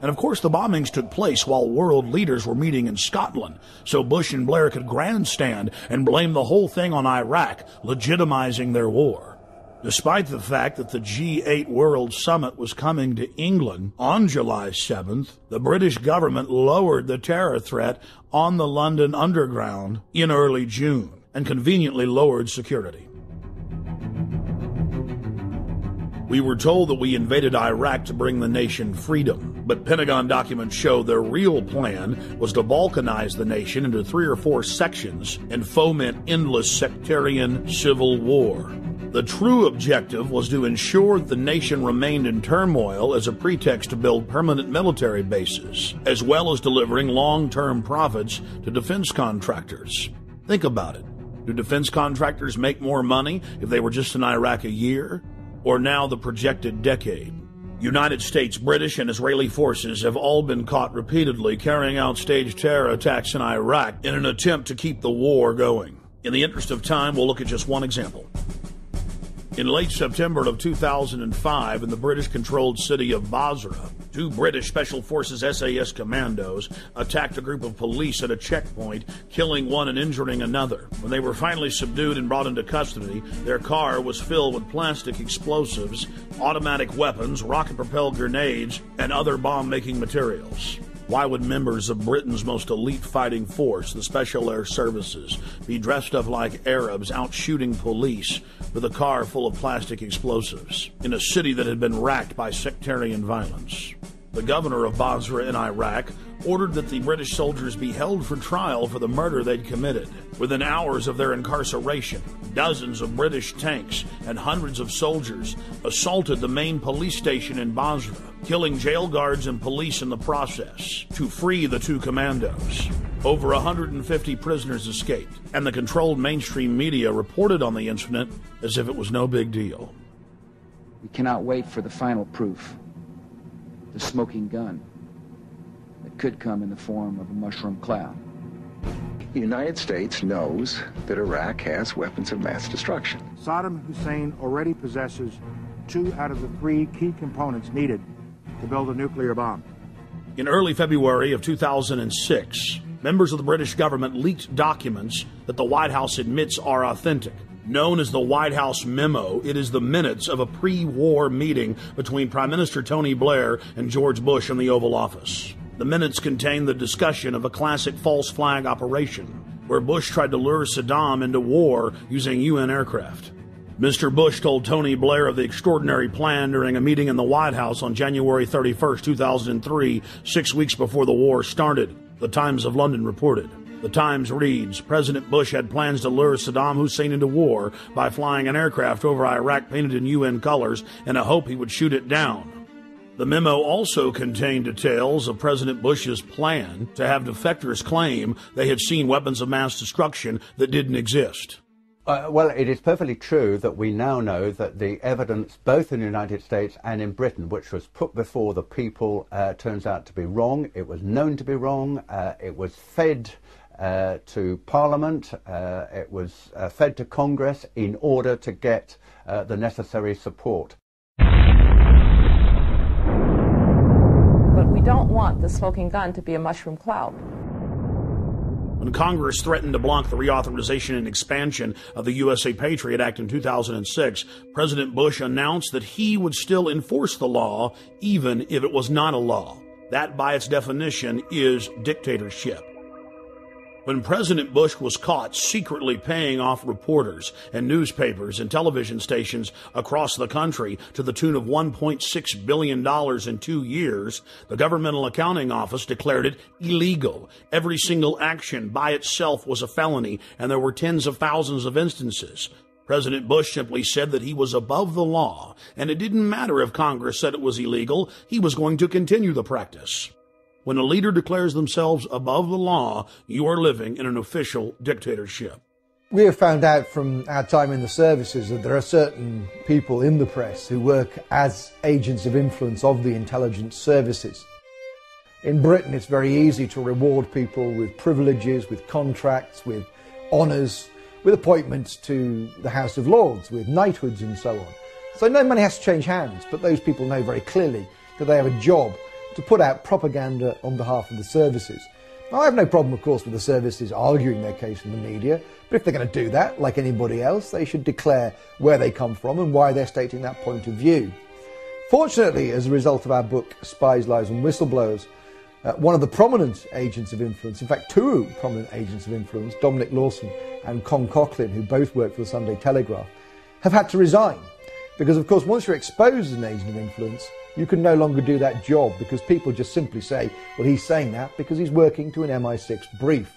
And of course, the bombings took place while world leaders were meeting in Scotland, so Bush and Blair could grandstand and blame the whole thing on Iraq, legitimizing their war. Despite the fact that the G8 World Summit was coming to England on July 7th, the British government lowered the terror threat on the London Underground in early June and conveniently lowered security. We were told that we invaded Iraq to bring the nation freedom, but Pentagon documents show their real plan was to balkanize the nation into 3 or 4 sections and foment endless sectarian civil war. The true objective was to ensure that the nation remained in turmoil as a pretext to build permanent military bases, as well as delivering long-term profits to defense contractors. Think about it. Do defense contractors make more money if they were just in Iraq a year? Or now the projected decade? United States, British, and Israeli forces have all been caught repeatedly carrying out staged terror attacks in Iraq in an attempt to keep the war going. In the interest of time, we'll look at just one example. In late September of 2005, in the British-controlled city of Basra, 2 British Special Forces SAS commandos attacked a group of police at a checkpoint, killing one and injuring another. When they were finally subdued and brought into custody, their car was filled with plastic explosives, automatic weapons, rocket-propelled grenades, and other bomb-making materials. Why would members of Britain's most elite fighting force, the Special Air Services, be dressed up like Arabs out shooting police with a car full of plastic explosives in a city that had been racked by sectarian violence? The governor of Basra in Iraq ordered that the British soldiers be held for trial for the murder they'd committed. Within hours of their incarceration, dozens of British tanks and hundreds of soldiers assaulted the main police station in Basra, killing jail guards and police in the process to free the 2 commandos. Over 150 prisoners escaped, and the controlled mainstream media reported on the incident as if it was no big deal. We cannot wait for the final proof, the smoking gun that could come in the form of a mushroom cloud. The United States knows that Iraq has weapons of mass destruction. Saddam Hussein already possesses 2 out of the 3 key components needed to build a nuclear bomb. In early February of 2006, members of the British government leaked documents that the White House admits are authentic. Known as the White House Memo, it is the minutes of a pre-war meeting between Prime Minister Tony Blair and George Bush in the Oval Office. The minutes contain the discussion of a classic false flag operation, where Bush tried to lure Saddam into war using UN aircraft. Mr. Bush told Tony Blair of the extraordinary plan during a meeting in the White House on January 31st, 2003, 6 weeks before the war started, the Times of London reported. The Times reads, President Bush had plans to lure Saddam Hussein into war by flying an aircraft over Iraq painted in UN colors in a hope he would shoot it down. The The memo also contained details of President Bush's plan to have defectors claim they had seen weapons of mass destruction that didn't exist. Well, it is perfectly true that we now know that the evidence, both in the United States and in Britain, which was put before the people, turns out to be wrong. It was known to be wrong. It was fed to Parliament. It was fed to Congress in order to get the necessary support. But we don't want the smoking gun to be a mushroom cloud. When Congress threatened to block the reauthorization and expansion of the USA Patriot Act in 2006, President Bush announced that he would still enforce the law even if it was not a law. That, by its definition, is dictatorship. When President Bush was caught secretly paying off reporters and newspapers and television stations across the country to the tune of $1.6 billion in 2 years, the Governmental Accounting Office declared it illegal. Every single action by itself was a felony, and there were tens of thousands of instances. President Bush simply said that he was above the law, and it didn't matter if Congress said it was illegal, he was going to continue the practice. When a leader declares themselves above the law, you are living in an official dictatorship. We have found out from our time in the services that there are certain people in the press who work as agents of influence of the intelligence services. In Britain, it's very easy to reward people with privileges, with contracts, with honours, with appointments to the House of Lords, with knighthoods and so on. So no money has to change hands, but those people know very clearly that they have a job to put out propaganda on behalf of the services. Now, I have no problem, of course, with the services arguing their case in the media, but if they're going to do that, like anybody else, they should declare where they come from and why they're stating that point of view. Fortunately, as a result of our book, Spies, Lies and Whistleblowers, one of the prominent agents of influence, in fact, two prominent agents of influence, Dominic Lawson and Con Coughlin, who both work for the Sunday Telegraph, have had to resign. Because, of course, once you're exposed as an agent of influence, you can no longer do that job because people just simply say, well, he's saying that because he's working to an MI6 brief.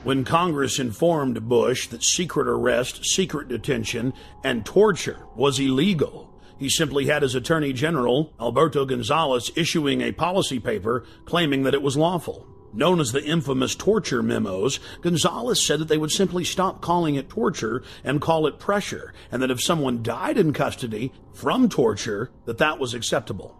When Congress informed Bush that secret arrest, secret detention, and torture was illegal, he simply had his Attorney General, Alberto Gonzales, issuing a policy paper claiming that it was lawful. Known as the infamous torture memos, Gonzales said that they would simply stop calling it torture and call it pressure, and that if someone died in custody from torture, that was acceptable.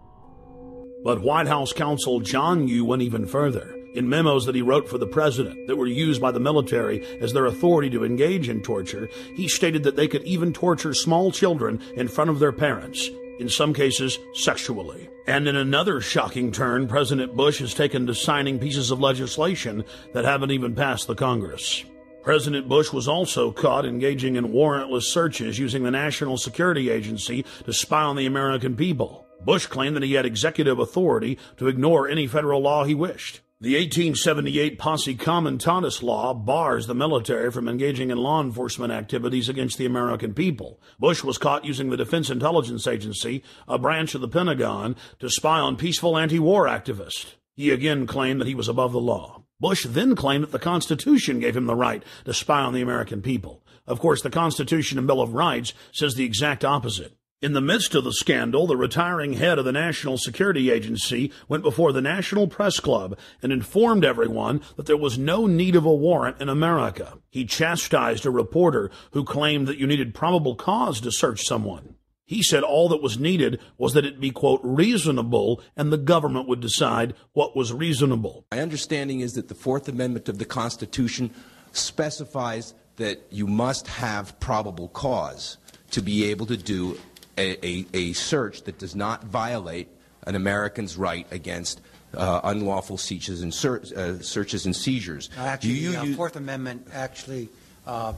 But White House counsel John Yoo went even further. In memos that he wrote for the president that were used by the military as their authority to engage in torture, he stated that they could even torture small children in front of their parents, in some cases sexually. And in another shocking turn, President Bush has taken to signing pieces of legislation that haven't even passed the Congress. President Bush was also caught engaging in warrantless searches using the National Security Agency to spy on the American people. Bush claimed that he had executive authority to ignore any federal law he wished. The 1878 Posse Comitatus law bars the military from engaging in law enforcement activities against the American people. Bush was caught using the Defense Intelligence Agency, a branch of the Pentagon, to spy on peaceful anti-war activists. He again claimed that he was above the law. Bush then claimed that the Constitution gave him the right to spy on the American people. Of course, the Constitution and Bill of Rights says the exact opposite. In the midst of the scandal, the retiring head of the National Security Agency went before the National Press Club and informed everyone that there was no need of a warrant in America. He chastised a reporter who claimed that you needed probable cause to search someone. He said all that was needed was that it be, quote, reasonable, and the government would decide what was reasonable. My understanding is that the Fourth Amendment of the Constitution specifies that you must have probable cause to be able to do a search that does not violate an American's right against unlawful searches and seizures. Actually, the Fourth Amendment actually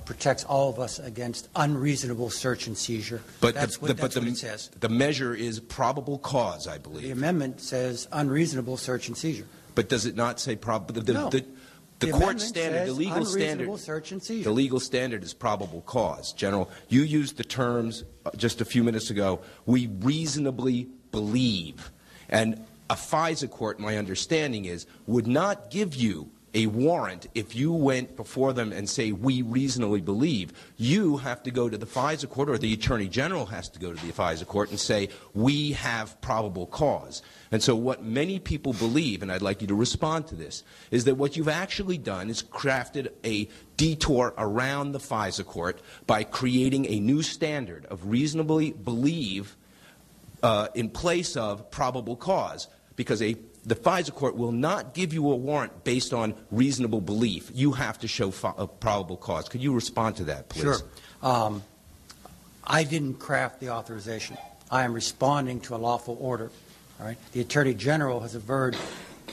protects all of us against unreasonable search and seizure. But that's what it says. The measure is probable cause, I believe. The amendment says unreasonable search and seizure. But does it not say probable? No. The court standard, the legal standard, search and seizure. the legal standard is probable cause. General, you used the terms just a few minutes ago. We reasonably believe, and a FISA court, my understanding is, would not give you a warrant, if you went before them and say, we reasonably believe, you have to go to the FISA court, or the Attorney General has to go to the FISA court and say, we have probable cause. And so what many people believe, and I'd like you to respond to this, is that what you've actually done is crafted a detour around the FISA court by creating a new standard of reasonably believe in place of probable cause, because the FISA court will not give you a warrant based on reasonable belief. You have to show a probable cause. Could you respond to that, please? Sure. I didn't craft the authorization. I am responding to a lawful order. All right? The Attorney General has averred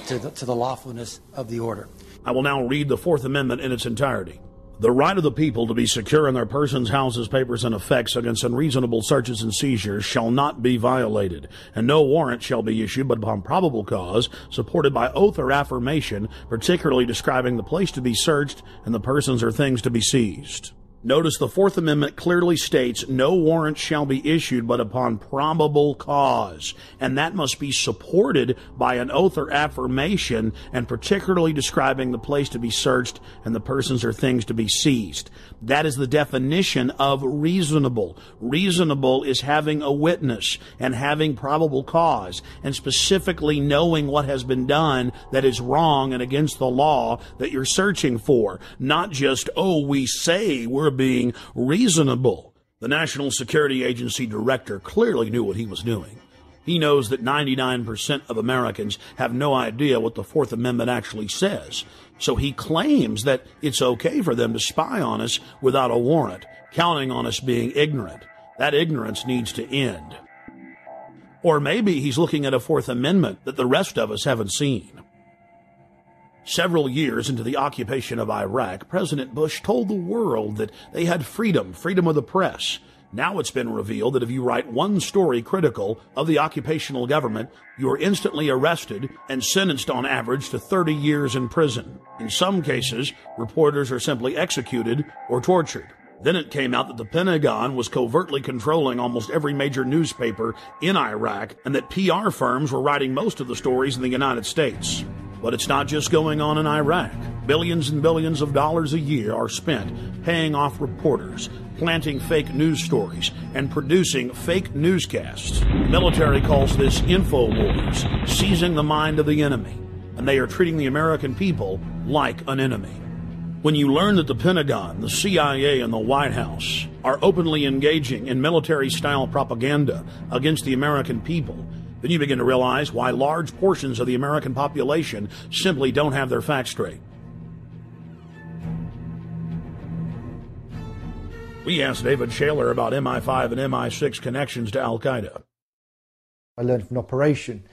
to the lawfulness of the order. I will now read the Fourth Amendment in its entirety. The right of the people to be secure in their persons, houses, papers, and effects against unreasonable searches and seizures shall not be violated, and no warrant shall be issued but upon probable cause, supported by oath or affirmation, particularly describing the place to be searched and the persons or things to be seized. Notice the Fourth Amendment clearly states no warrant shall be issued but upon probable cause, and that must be supported by an oath or affirmation, and particularly describing the place to be searched and the persons or things to be seized. That is the definition of reasonable. Reasonable is having a witness and having probable cause, and specifically knowing what has been done that is wrong and against the law that you're searching for. Not just, oh, we say we're being reasonable. The National Security Agency director clearly knew what he was doing. He knows that 99% of Americans have no idea what the Fourth Amendment actually says. So he claims that it's okay for them to spy on us without a warrant, counting on us being ignorant. That ignorance needs to end. Or maybe he's looking at a Fourth Amendment that the rest of us haven't seen. Several years into the occupation of Iraq, President Bush told the world that they had freedom of the press. Now it's been revealed that if you write one story critical of the occupational government, you are instantly arrested and sentenced on average to 30 years in prison. In some cases, reporters are simply executed or tortured. Then it came out that the Pentagon was covertly controlling almost every major newspaper in Iraq, and that PR firms were writing most of the stories in the United States. But it's not just going on in Iraq. Billions and billions of dollars a year are spent paying off reporters, planting fake news stories, and producing fake newscasts. The military calls this InfoWars, seizing the mind of the enemy, and they are treating the American people like an enemy. When you learn that the Pentagon, the CIA, and the White House are openly engaging in military-style propaganda against the American people, then you begin to realize why large portions of the American population simply don't have their facts straight. We asked David Shaler about MI5 and MI6 connections to Al-Qaeda. I learned of an operation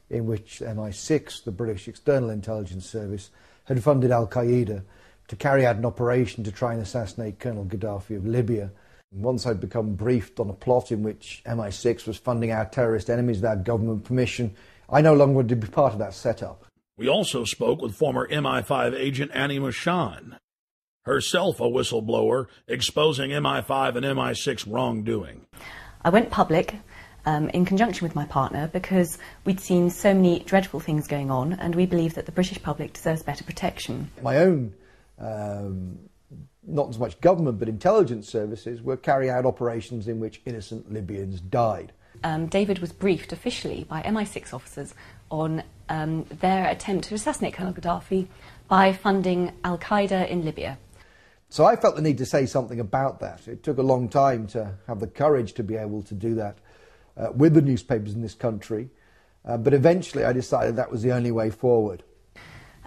in which MI6, the British External Intelligence Service, had funded Al-Qaeda to carry out an operation to try and assassinate Colonel Gaddafi of Libya. And once I'd become briefed on a plot in which MI6 was funding our terrorist enemies without government permission, I no longer wanted to be part of that setup. We also spoke with former MI5 agent Annie Machon, herself a whistleblower, exposing MI5 and MI6 wrongdoing. I went public in conjunction with my partner because we'd seen so many dreadful things going on, and we believe that the British public deserves better protection. My own not as much government but intelligence services were carrying out operations in which innocent Libyans died. David was briefed officially by MI6 officers on their attempt to assassinate Colonel Gaddafi by funding Al-Qaeda in Libya. So I felt the need to say something about that. It took a long time to have the courage to be able to do that with the newspapers in this country, but eventually I decided that was the only way forward.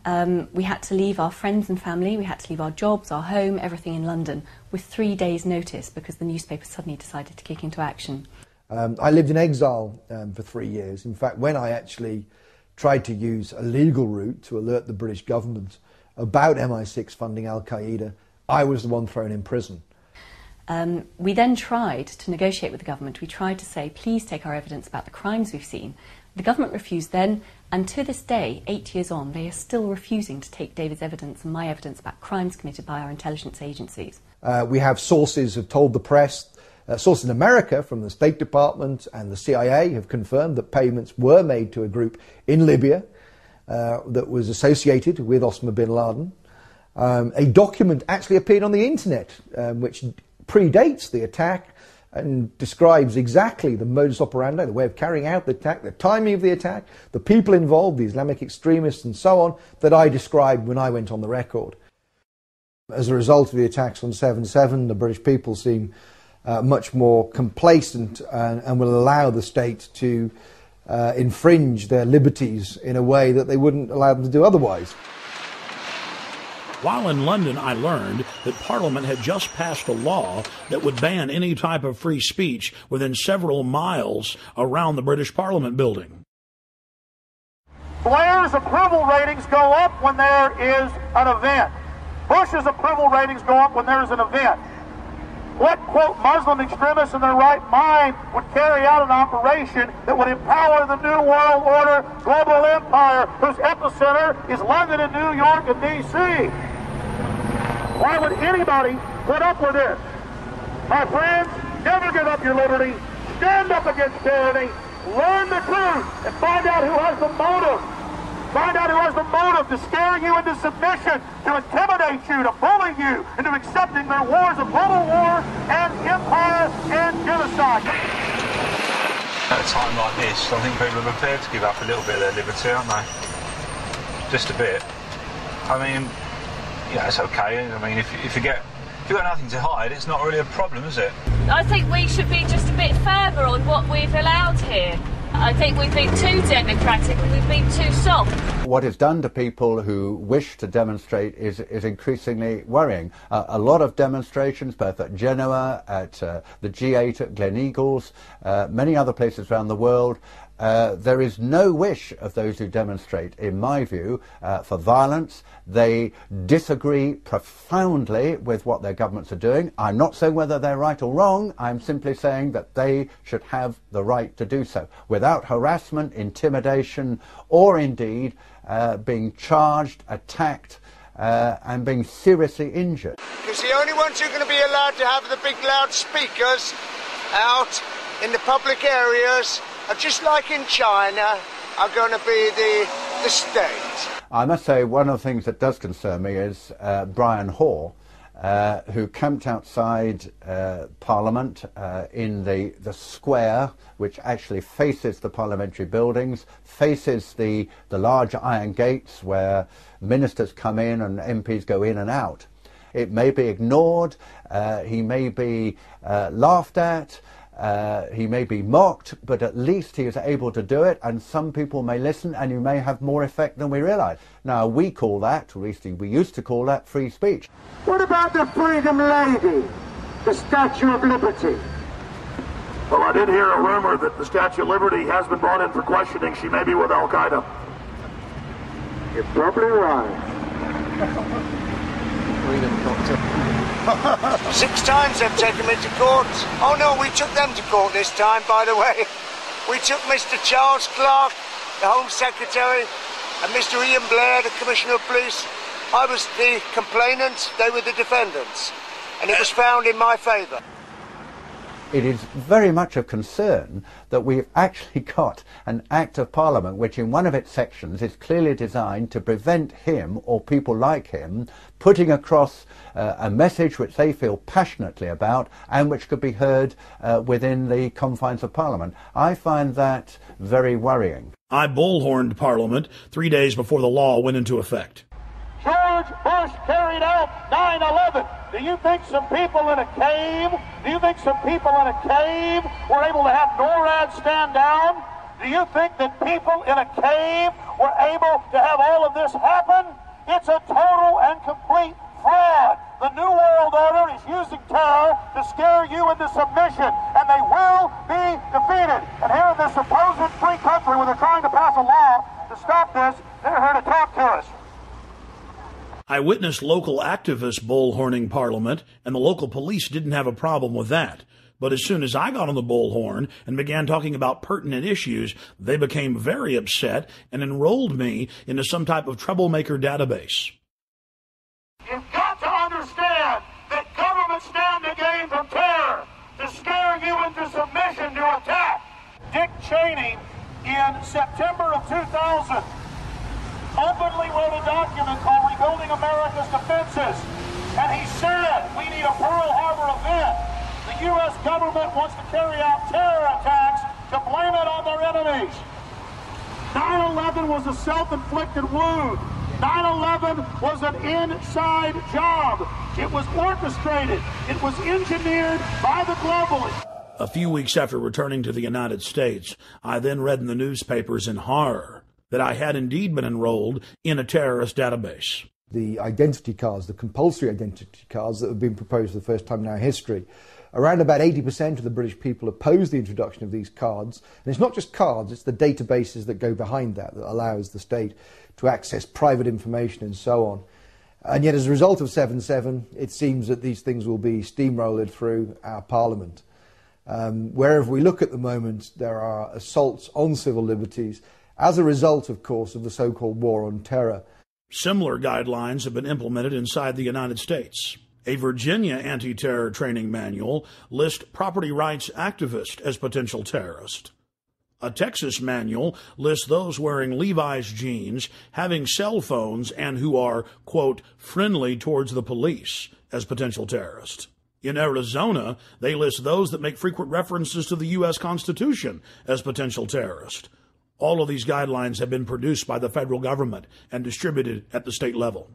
We had to leave our friends and family, we had to leave our jobs, our home, everything in London with 3 days' notice because the newspaper suddenly decided to kick into action. I lived in exile for 3 years. In fact, when I actually tried to use a legal route to alert the British government about MI6 funding Al-Qaeda, I was the one thrown in prison. We then tried to negotiate with the government. We tried to say, please take our evidence about the crimes we've seen. The government refused then, and to this day, 8 years on, they are still refusing to take David's evidence and my evidence about crimes committed by our intelligence agencies. We have sources have told the press, sources in America from the State Department and the CIA have confirmed that payments were made to a group in Libya that was associated with Osama bin Laden. A document actually appeared on the internet which predates the attack and describes exactly the modus operandi, the way of carrying out the attack, the timing of the attack, the people involved, the Islamic extremists and so on, that I described when I went on the record. As a result of the attacks on 7/7, the British people seem much more complacent and will allow the state to infringe their liberties in a way that they wouldn't allow them to do otherwise. While in London, I learned that Parliament had just passed a law that would ban any type of free speech within several miles around the British Parliament building. Blair's approval ratings go up when there is an event. Bush's approval ratings go up when there is an event. What, quote, Muslim extremists in their right mind would carry out an operation that would empower the New World Order global empire, whose epicenter is London and New York and D.C.? Why would anybody put up with this? My friends, never give up your liberty. Stand up against tyranny. Learn the truth and find out who has the motive. Find out who has the motive to scare you into submission, to intimidate you, to bully you, into accepting their wars of global war and empire and genocide. At a time like this, I think people are prepared to give up a little bit of their liberty, aren't they? Just a bit. I mean, yeah, it's okay. I mean, if you've got nothing to hide, it's not really a problem, is it? I think we should be just a bit firmer on what we've allowed here. I think we've been too democratic and we've been too soft. What is done to people who wish to demonstrate is increasingly worrying. A lot of demonstrations, both at Genoa, at the G8 at Gleneagles, many other places around the world, there is no wish of those who demonstrate, in my view, for violence. They disagree profoundly with what their governments are doing. I'm not saying whether they're right or wrong. I'm simply saying that they should have the right to do so without harassment, intimidation, or indeed being charged, attacked, and being seriously injured. Because the only ones who are going to be allowed to have the big loudspeakers out in the public areas, just like in China, are going to be the state. I must say one of the things that does concern me is Brian Hoare, who camped outside Parliament in the square, which actually faces the parliamentary buildings, faces the large iron gates where ministers come in and MPs go in and out. It may be ignored, he may be laughed at, he may be mocked, but at least he is able to do it, and some people may listen, and you may have more effect than we realise. Now, we call that, or at least we used to call that, free speech. What about the Freedom Lady, the Statue of Liberty? Well, I did hear a rumor that the Statue of Liberty has been brought in for questioning. She may be with Al-Qaeda. You're probably right. 6 times they've taken me to court. Oh no, we took them to court this time, by the way. We took Mr. Charles Clark, the Home Secretary, and Mr. Ian Blair, the Commissioner of Police. I was the complainant, they were the defendants. And it was found in my favour. It is very much of concern that we've actually got an Act of Parliament which in one of its sections is clearly designed to prevent him or people like him putting across a message which they feel passionately about and which could be heard within the confines of Parliament. I find that very worrying. I bullhorned Parliament 3 days before the law went into effect. George Bush carried out 9/11. Do you think some people in a cave, were able to have NORAD stand down? Do you think that people in a cave were able to have all of this happen? It's a total and complete fraud. The New World Order is using terror to scare you into submission, and they will be defeated. And here in this supposed free country where they're trying to pass a law to stop this, they're here to talk to us. I witnessed local activists bullhorning Parliament, and the local police didn't have a problem with that. But as soon as I got on the bullhorn and began talking about pertinent issues, they became very upset and enrolled me into some type of troublemaker database. You've got to understand that governments stand to gain from terror, to scare you into submission, to attack. Dick Cheney, in September of 2000, openly wrote a document called Rebuilding America's Defenses. And he said, we need a Pearl Harbor event. The U.S. government wants to carry out terror attacks to blame it on their enemies. 9/11 was a self-inflicted wound. 9/11 was an inside job. It was orchestrated. It was engineered by the globalists. A few weeks after returning to the United States, I then read in the newspapers in horror that I had indeed been enrolled in a terrorist database. The identity cards, the compulsory identity cards that have been proposed for the first time in our history, around about 80% of the British people oppose the introduction of these cards. And it's not just cards, it's the databases that go behind that allows the state to access private information and so on. And yet as a result of 7/7, it seems that these things will be steamrolled through our parliament. Wherever we look at the moment, there are assaults on civil liberties as a result, of course, of the so-called war on terror. Similar guidelines have been implemented inside the United States. A Virginia anti-terror training manual lists property rights activists as potential terrorists. A Texas manual lists those wearing Levi's jeans, having cell phones, and who are, quote, friendly towards the police as potential terrorists. In Arizona, they list those that make frequent references to the U.S. Constitution as potential terrorists. All of these guidelines have been produced by the federal government and distributed at the state level.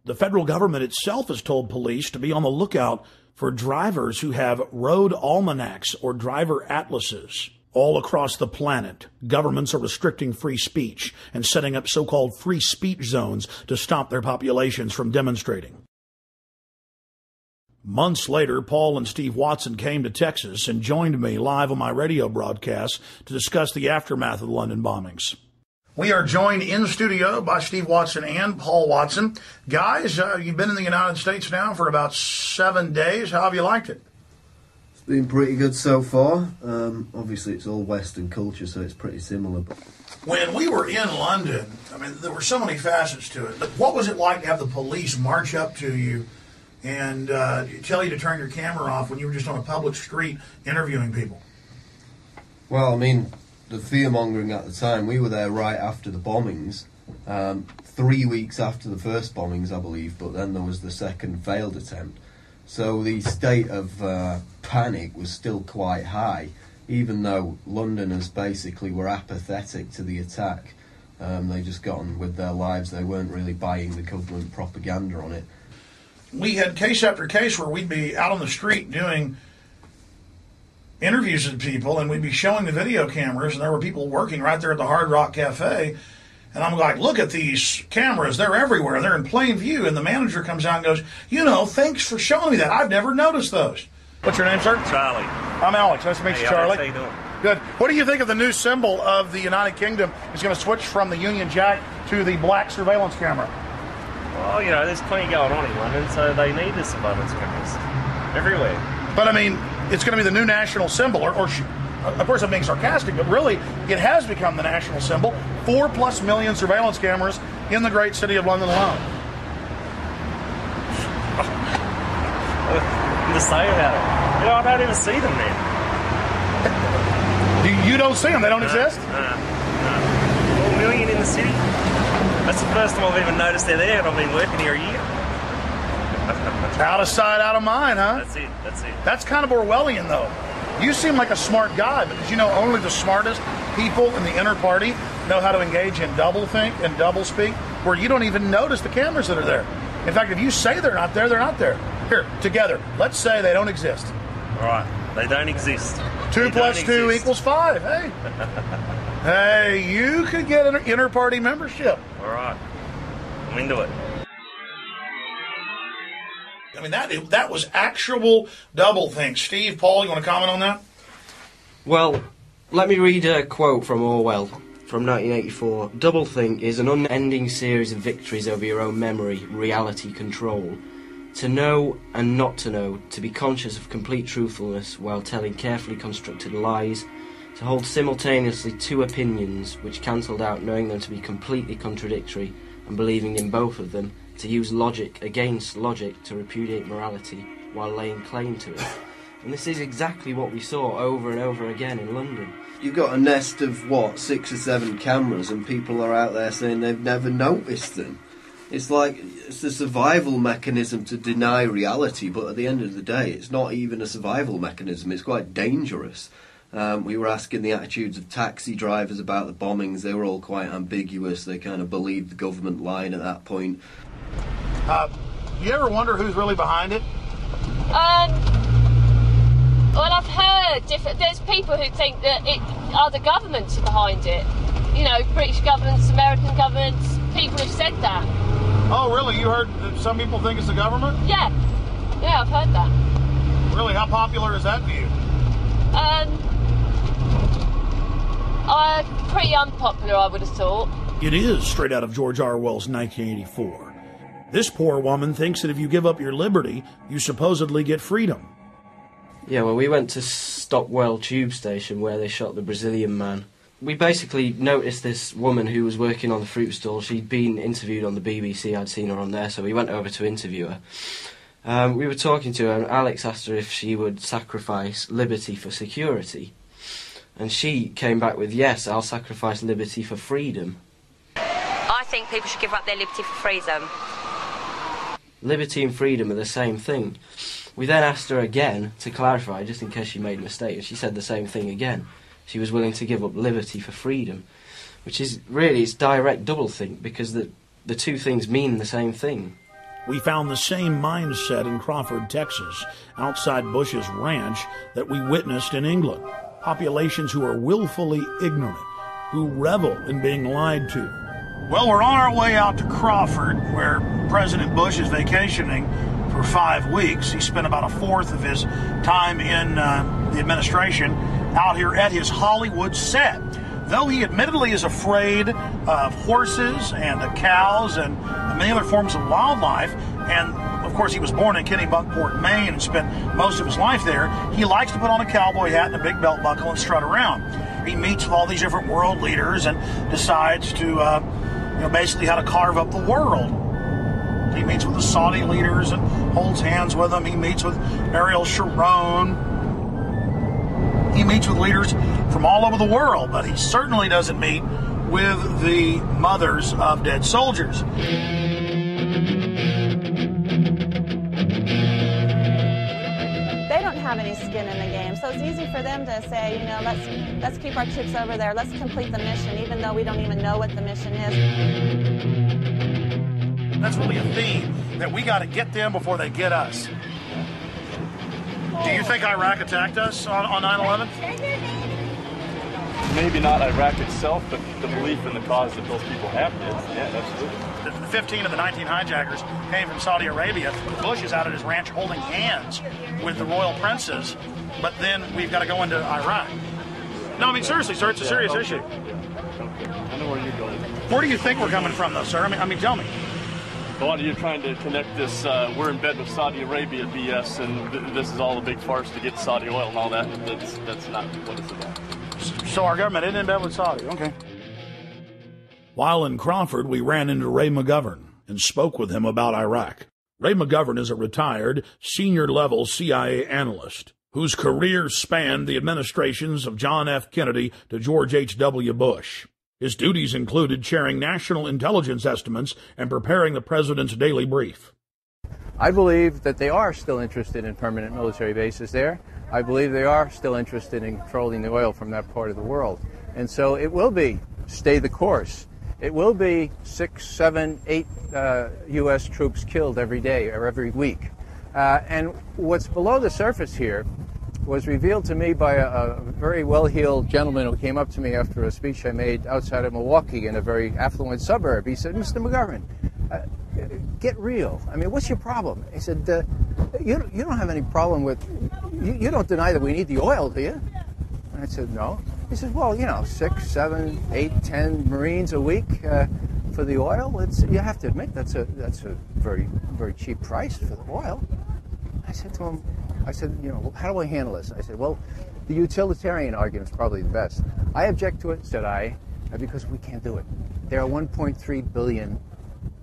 The federal government itself has told police to be on the lookout for drivers who have road almanacs or driver atlases. All across the planet, governments are restricting free speech and setting up so-called free speech zones to stop their populations from demonstrating. Months later, Paul and Steve Watson came to Texas and joined me live on my radio broadcast to discuss the aftermath of the London bombings. We are joined in studio by Steve Watson and Paul Watson. Guys, you've been in the United States now for about 7 days. How have you liked it? It's been pretty good so far. Obviously, it's all Western culture, so it's pretty similar. When we were in London, I mean, there were so many facets to it. But what was it like to have the police march up to you and tell you to turn your camera off when you were just on a public street interviewing people? Well, I mean, the fear-mongering at the time, we were there right after the bombings, 3 weeks after the first bombings, I believe, but then there was the second failed attempt. So the state of panic was still quite high, even though Londoners basically were apathetic to the attack. They just got on with their lives. They weren't really buying the government propaganda on it. We had case after case where we'd be out on the street doing interviews with people, and we'd be showing the video cameras, and there were people working right there at the Hard Rock Cafe, and I'm like, look at these cameras, they're everywhere, they're in plain view, and the manager comes out and goes, you know, thanks for showing me that, I've never noticed those. What's your name, sir? Charlie. I'm Alex, nice to meet you, Charlie. How you doing? Good. What do you think of the new symbol of the United Kingdom is going to switch from the Union Jack to the black surveillance camera? Well, you know, there's plenty going on in London, so they need the surveillance cameras everywhere. But, I mean, it's going to be the new national symbol, or of course I'm being sarcastic, but really it has become the national symbol. 4+ million surveillance cameras in the great city of London alone. Nothing to say about it. You know, I don't even see them then. You don't see them? They don't exist? No. 4 million in the city. That's the first time I've even noticed they're there, and I've been working here a year. Out of sight, out of mind, huh? That's it, that's it. That's kind of Orwellian, though. You seem like a smart guy, but did you know only the smartest people in the inner party know how to engage in doublethink and doublespeak, where you don't even notice the cameras that are there? In fact, if you say they're not there, they're not there. Here, together, let's say they don't exist. All right, they don't exist. 2 + 2 = 5, hey. Hey, you could get an inner party membership. All right, I'm into it. I mean, that was actual doublethink. Steve, Paul, you want to comment on that? Well, let me read a quote from Orwell from 1984. Doublethink is an unending series of victories over your own memory, reality control. To know and not to know, to be conscious of complete truthfulness while telling carefully constructed lies, to hold simultaneously two opinions which cancelled out knowing them to be completely contradictory and believing in both of them, to use logic against logic to repudiate morality while laying claim to it. And this is exactly what we saw over and over again in London. you've got a nest of, what, 6 or 7 cameras, and people are out there saying they've never noticed them. It's like, it's a survival mechanism to deny reality, but at the end of the day, it's not even a survival mechanism, it's quite dangerous. We were asking the attitudes of taxi drivers about the bombings. They were all quite ambiguous. They kind of believed the government line at that point. You ever wonder who's really behind it? Well, I've heard there's people who think that other governments are behind it. You know, British governments, American governments, people have said that. Oh, really? You heard that some people think it's the government? Yeah. Yeah, I've heard that. Really? How popular is that view? Pretty unpopular, I would have thought. It is straight out of George Orwell's 1984. This poor woman thinks that if you give up your liberty, you supposedly get freedom. Yeah, well, we went to Stockwell tube station where they shot the Brazilian man. We basically noticed this woman who was working on the fruit stall. She'd been interviewed on the BBC, I'd seen her on there, so we went over to interview her. We were talking to her, and Alex asked her if she would sacrifice liberty for security. And she came back with, yes, I'll sacrifice liberty for freedom. I think people should give up their liberty for freedom. Liberty and freedom are the same thing. We then asked her again to clarify, just in case she made a mistake, and she said the same thing again. She was willing to give up liberty for freedom, which is really, it's direct doublethink, because the two things mean the same thing. We found the same mindset in Crawford, Texas, outside Bush's ranch, that we witnessed in England. Populations who are willfully ignorant, who revel in being lied to. Well, we're on our way out to Crawford, where President Bush is vacationing for 5 weeks. He spent about a fourth of his time in the administration out here at his Hollywood set. Though he admittedly is afraid of horses and cows and many other forms of wildlife, and of course he was born in Kennebunkport, Maine, and spent most of his life there, he likes to put on a cowboy hat and a big belt buckle and strut around. He meets with all these different world leaders and decides to, basically how to carve up the world. He meets with the Saudi leaders and holds hands with them. He meets with Ariel Sharon. He meets with leaders from all over the world, but he certainly doesn't meet with the mothers of dead soldiers. They don't have any skin in the game, so it's easy for them to say, let's keep our troops over there, let's complete the mission, even though we don't even know what the mission is. That's really a theme, that we got to get them before they get us. Do you think Iraq attacked us on 9/11? Maybe not Iraq itself, but the belief in the cause that those people have did. Yeah, absolutely. The 15 of the 19 hijackers came from Saudi Arabia. Bush is out at his ranch holding hands with the royal princes, but then we've got to go into Iraq. No, I mean, seriously, sir, it's a serious issue. I know where you're going. Where do you think we're coming from, though, sir? I mean, tell me. A lot of you are trying to connect this, we're in bed with Saudi Arabia BS, and this is all a big farce to get Saudi oil and all that. That's not what it's about. So our government isn't in bed with Saudi, okay. While in Crawford, we ran into Ray McGovern and spoke with him about Iraq. Ray McGovern is a retired, senior-level CIA analyst whose career spanned the administrations of John F. Kennedy to George H.W. Bush. His duties included chairing national intelligence estimates and preparing the president's daily brief. I believe that they are still interested in permanent military bases there. I believe they are still interested in controlling the oil from that part of the world. And so it will be stay the course. It will be 6, 7, 8 U.S. troops killed every day or every week. And what's below the surface here was revealed to me by a very well-heeled gentleman who came up to me after a speech I made outside of Milwaukee in a very affluent suburb. He said, "Mr. McGovern, get real. I mean, what's your problem?" He said, you don't have any problem with, you don't deny that we need the oil, do you? And I said, no. He said, well, 6, 7, 8, 10 Marines a week for the oil. You have to admit that's a very, very cheap price for the oil. I said to him, how do I handle this? I said, well, the utilitarian argument is probably the best. I object to it, said I, because we can't do it. There are 1.3 billion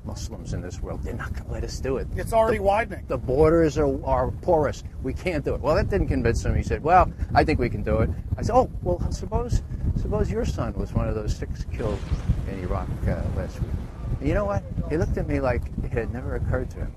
Muslims in this world. They're not going to let us do it. It's already widening. The borders are porous. We can't do it. Well, that didn't convince him. He said, well, I think we can do it. I said, oh, well, suppose your son was one of those 6 killed in Iraq last week. And you know what? He looked at me like it had never occurred to him.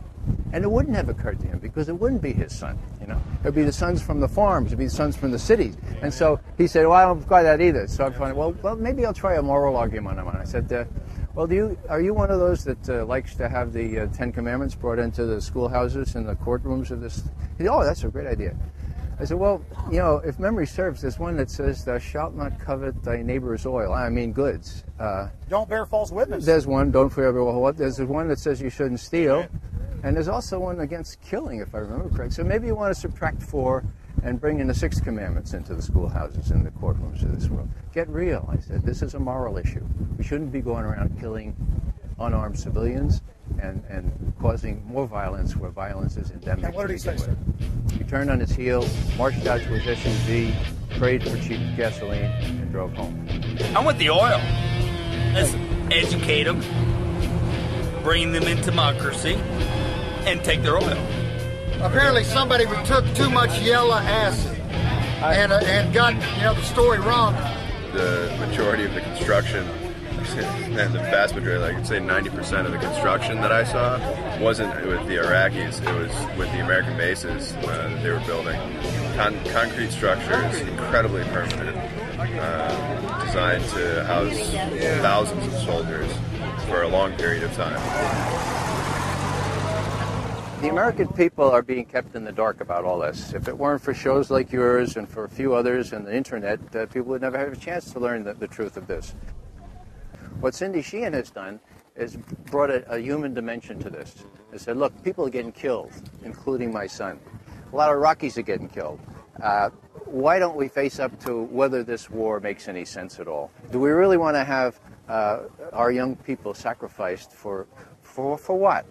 And it wouldn't have occurred to him because it wouldn't be his son, you know. It would be the sons from the farms. It would be the sons from the cities. And so he said, well, I don't buy that either. So I thought, well, maybe I'll try a moral argument on it. I said, well, are you one of those that likes to have the 10 Commandments brought into the schoolhouses and the courtrooms of this? He said, oh, that's a great idea. I said, well, you know, if memory serves, there's one that says, thou shalt not covet thy neighbor's oil. I mean goods. Don't bear false witness. There's one, don't fear what. There's one that says you shouldn't steal. And there's also one against killing, if I remember correctly. So maybe you want to subtract 4 and bring in the 6 commandments into the schoolhouses and the courtrooms of this world. Get real. I said, this is a moral issue. We shouldn't be going around killing unarmed civilians and causing more violence where violence is endemic. And what did he say, sir? He turned on his heel, marched out to his SUV, prayed for cheap gasoline, and drove home. I want the oil. Let's educate them, bring them into democracy, and take their oil. Apparently somebody took too much yellow acid and got the story wrong. The majority of the construction, and the vast majority, I could say 90% of the construction that I saw wasn't with the Iraqis, it was with the American bases that they were building. Concrete structures, incredibly permanent, designed to house thousands of soldiers for a long period of time. The American people are being kept in the dark about all this. If it weren't for shows like yours and for a few others and the internet, people would never have a chance to learn the truth of this. What Cindy Sheehan has done is brought a human dimension to this. They said, look, people are getting killed, including my son. A lot of Iraqis are getting killed. Why don't we face up to whether this war makes any sense at all? Do we really want to have our young people sacrificed for what?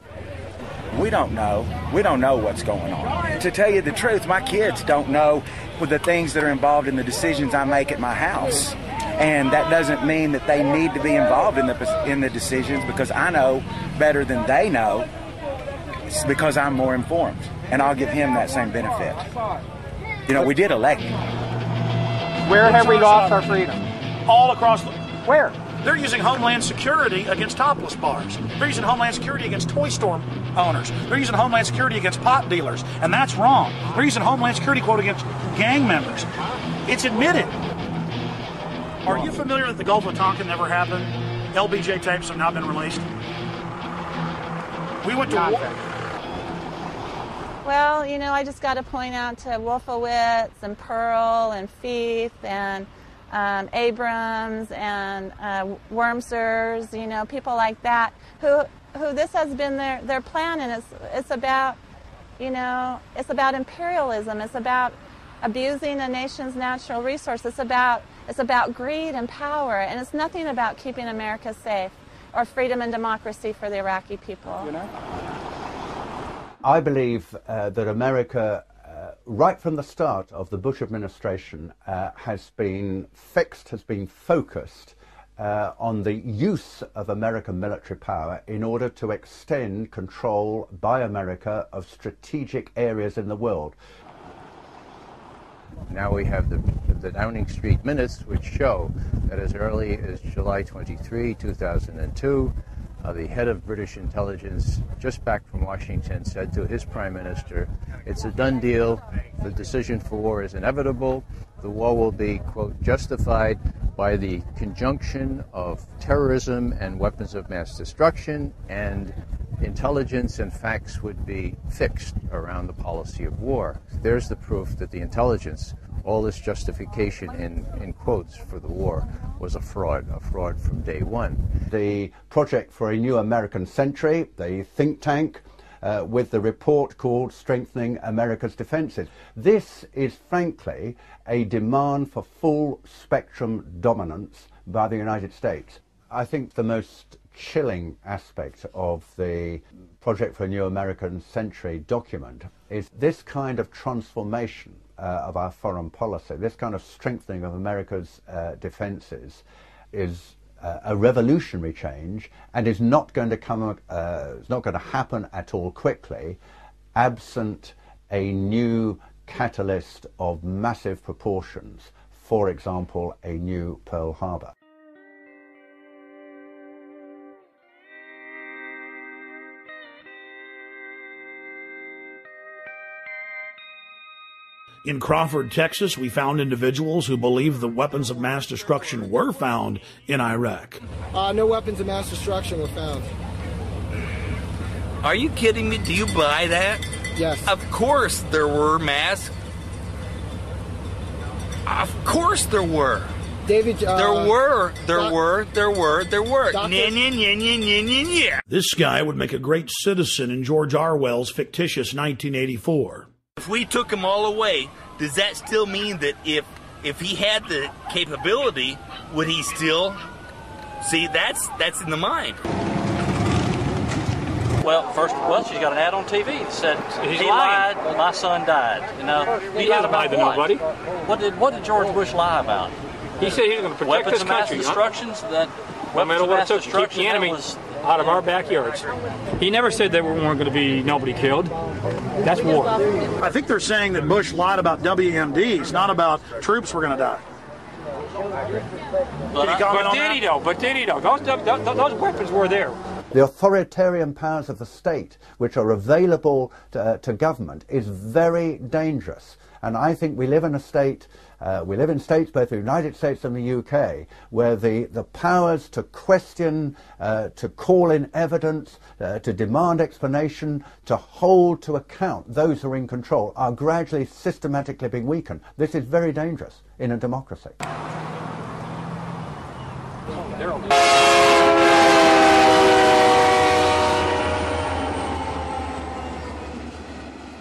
We don't know. We don't know what's going on. To tell you the truth, my kids don't know the things that are involved in the decisions I make at my house. And that doesn't mean that they need to be involved in the decisions, because I know better than they know. It's because I'm more informed, and I'll give him that same benefit. You know, we did elect him. Where have we lost our freedom? All across the... Where? They're using Homeland Security against topless bars. They're using Homeland Security against toy store owners. They're using Homeland Security against pot dealers, and that's wrong. They're using Homeland Security, quote, against gang members. It's admitted. Are you familiar that the Gulf of Tonkin never happened? LBJ tapes have now been released. We went to war. Well, you know, I just got to point out to Wolfowitz and Pearl and Feith and Abrams and Wormsers, you know, people like that, who this has been their plan, and it's about, you know, it's about imperialism. It's about abusing a nation's natural resources. It's about greed and power, and it's nothing about keeping America safe or freedom and democracy for the Iraqi people. You know? I believe that America, right from the start of the Bush administration, has been focused on the use of American military power in order to extend control by America of strategic areas in the world. Now we have the Downing Street minutes, which show that as early as July 23, 2002, the head of British intelligence, just back from Washington, said to his prime minister, it's a done deal, the decision for war is inevitable, the war will be, quote, justified by the conjunction of terrorism and weapons of mass destruction, and intelligence and facts would be fixed around the policy of war. There's the proof that the intelligence, all this justification in quotes for the war, was a fraud from day one. The Project for a New American Century, the think tank, with the report called Strengthening America's Defenses. This is frankly a demand for full spectrum dominance by the United States. I think the most chilling aspect of the Project for a New American Century document is this kind of transformation of our foreign policy, this kind of strengthening of America's defenses is a revolutionary change, and is not going to come. It's not going to happen at all quickly, absent a new catalyst of massive proportions. For example, a new Pearl Harbor. In Crawford, Texas, we found individuals who believed the weapons of mass destruction were found in Iraq. No weapons of mass destruction were found. Are you kidding me? Do you buy that? Yes. Of course there were mass. Of course there were. David, there were. This guy would make a great citizen in George Orwell's fictitious 1984. If we took them all away, does that still mean that if he had the capability, would he still? See, that's in the mind. Well, she's got an ad on TV that said he lied, my son died. You know, he hasn't lied to nobody. What did George Bush lie about? He said he was going to protect this country. Weapons of mass destructions. That no matter what it took to keep the enemy out of our backyards. He never said there weren't going to be nobody killed. That's war. I think they're saying that Bush lied about WMDs, not about troops were going to die. But did he though? Those weapons were there. The authoritarian powers of the state, which are available to government, is very dangerous. And I think we live in a state, we live in states, both the United States and the UK, where the powers to question, to call in evidence, to demand explanation, to hold to account those who are in control are gradually, systematically being weakened. This is very dangerous in a democracy.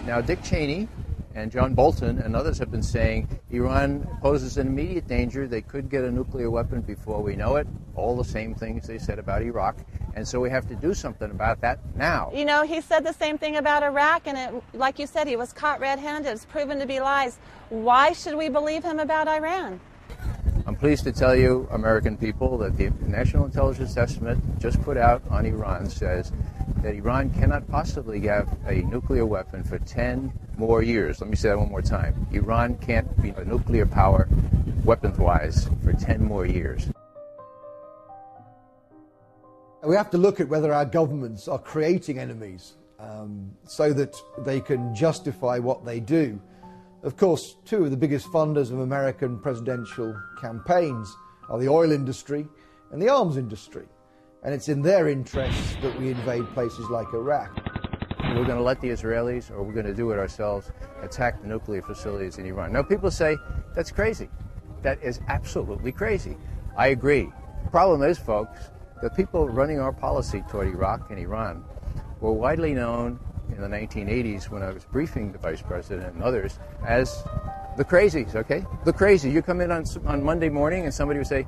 Now, Dick Cheney and John Bolton and others have been saying Iran poses an immediate danger. They could get a nuclear weapon before we know it. All the same things they said about Iraq. And so we have to do something about that now. You know, he said the same thing about Iraq, and like you said, he was caught red-handed. It's proven to be lies. Why should we believe him about Iran? I'm pleased to tell you, American people, that the National Intelligence Estimate just put out on Iran says that Iran cannot possibly have a nuclear weapon for 10 more years. Let me say that one more time. Iran can't be a nuclear power, weapons-wise, for 10 more years. We have to look at whether our governments are creating enemies so that they can justify what they do. Of course, two of the biggest funders of American presidential campaigns are the oil industry and the arms industry. And it's in their interests that we invade places like Iraq. We're going to let the Israelis, or we're going to do it ourselves, attack the nuclear facilities in Iran. Now, people say, that's crazy. That is absolutely crazy. I agree. The problem is, folks, the people running our policy toward Iraq and Iran were widely known in the 1980s when I was briefing the Vice President and others as the crazies, okay? The crazy. You come in on Monday morning and somebody would say,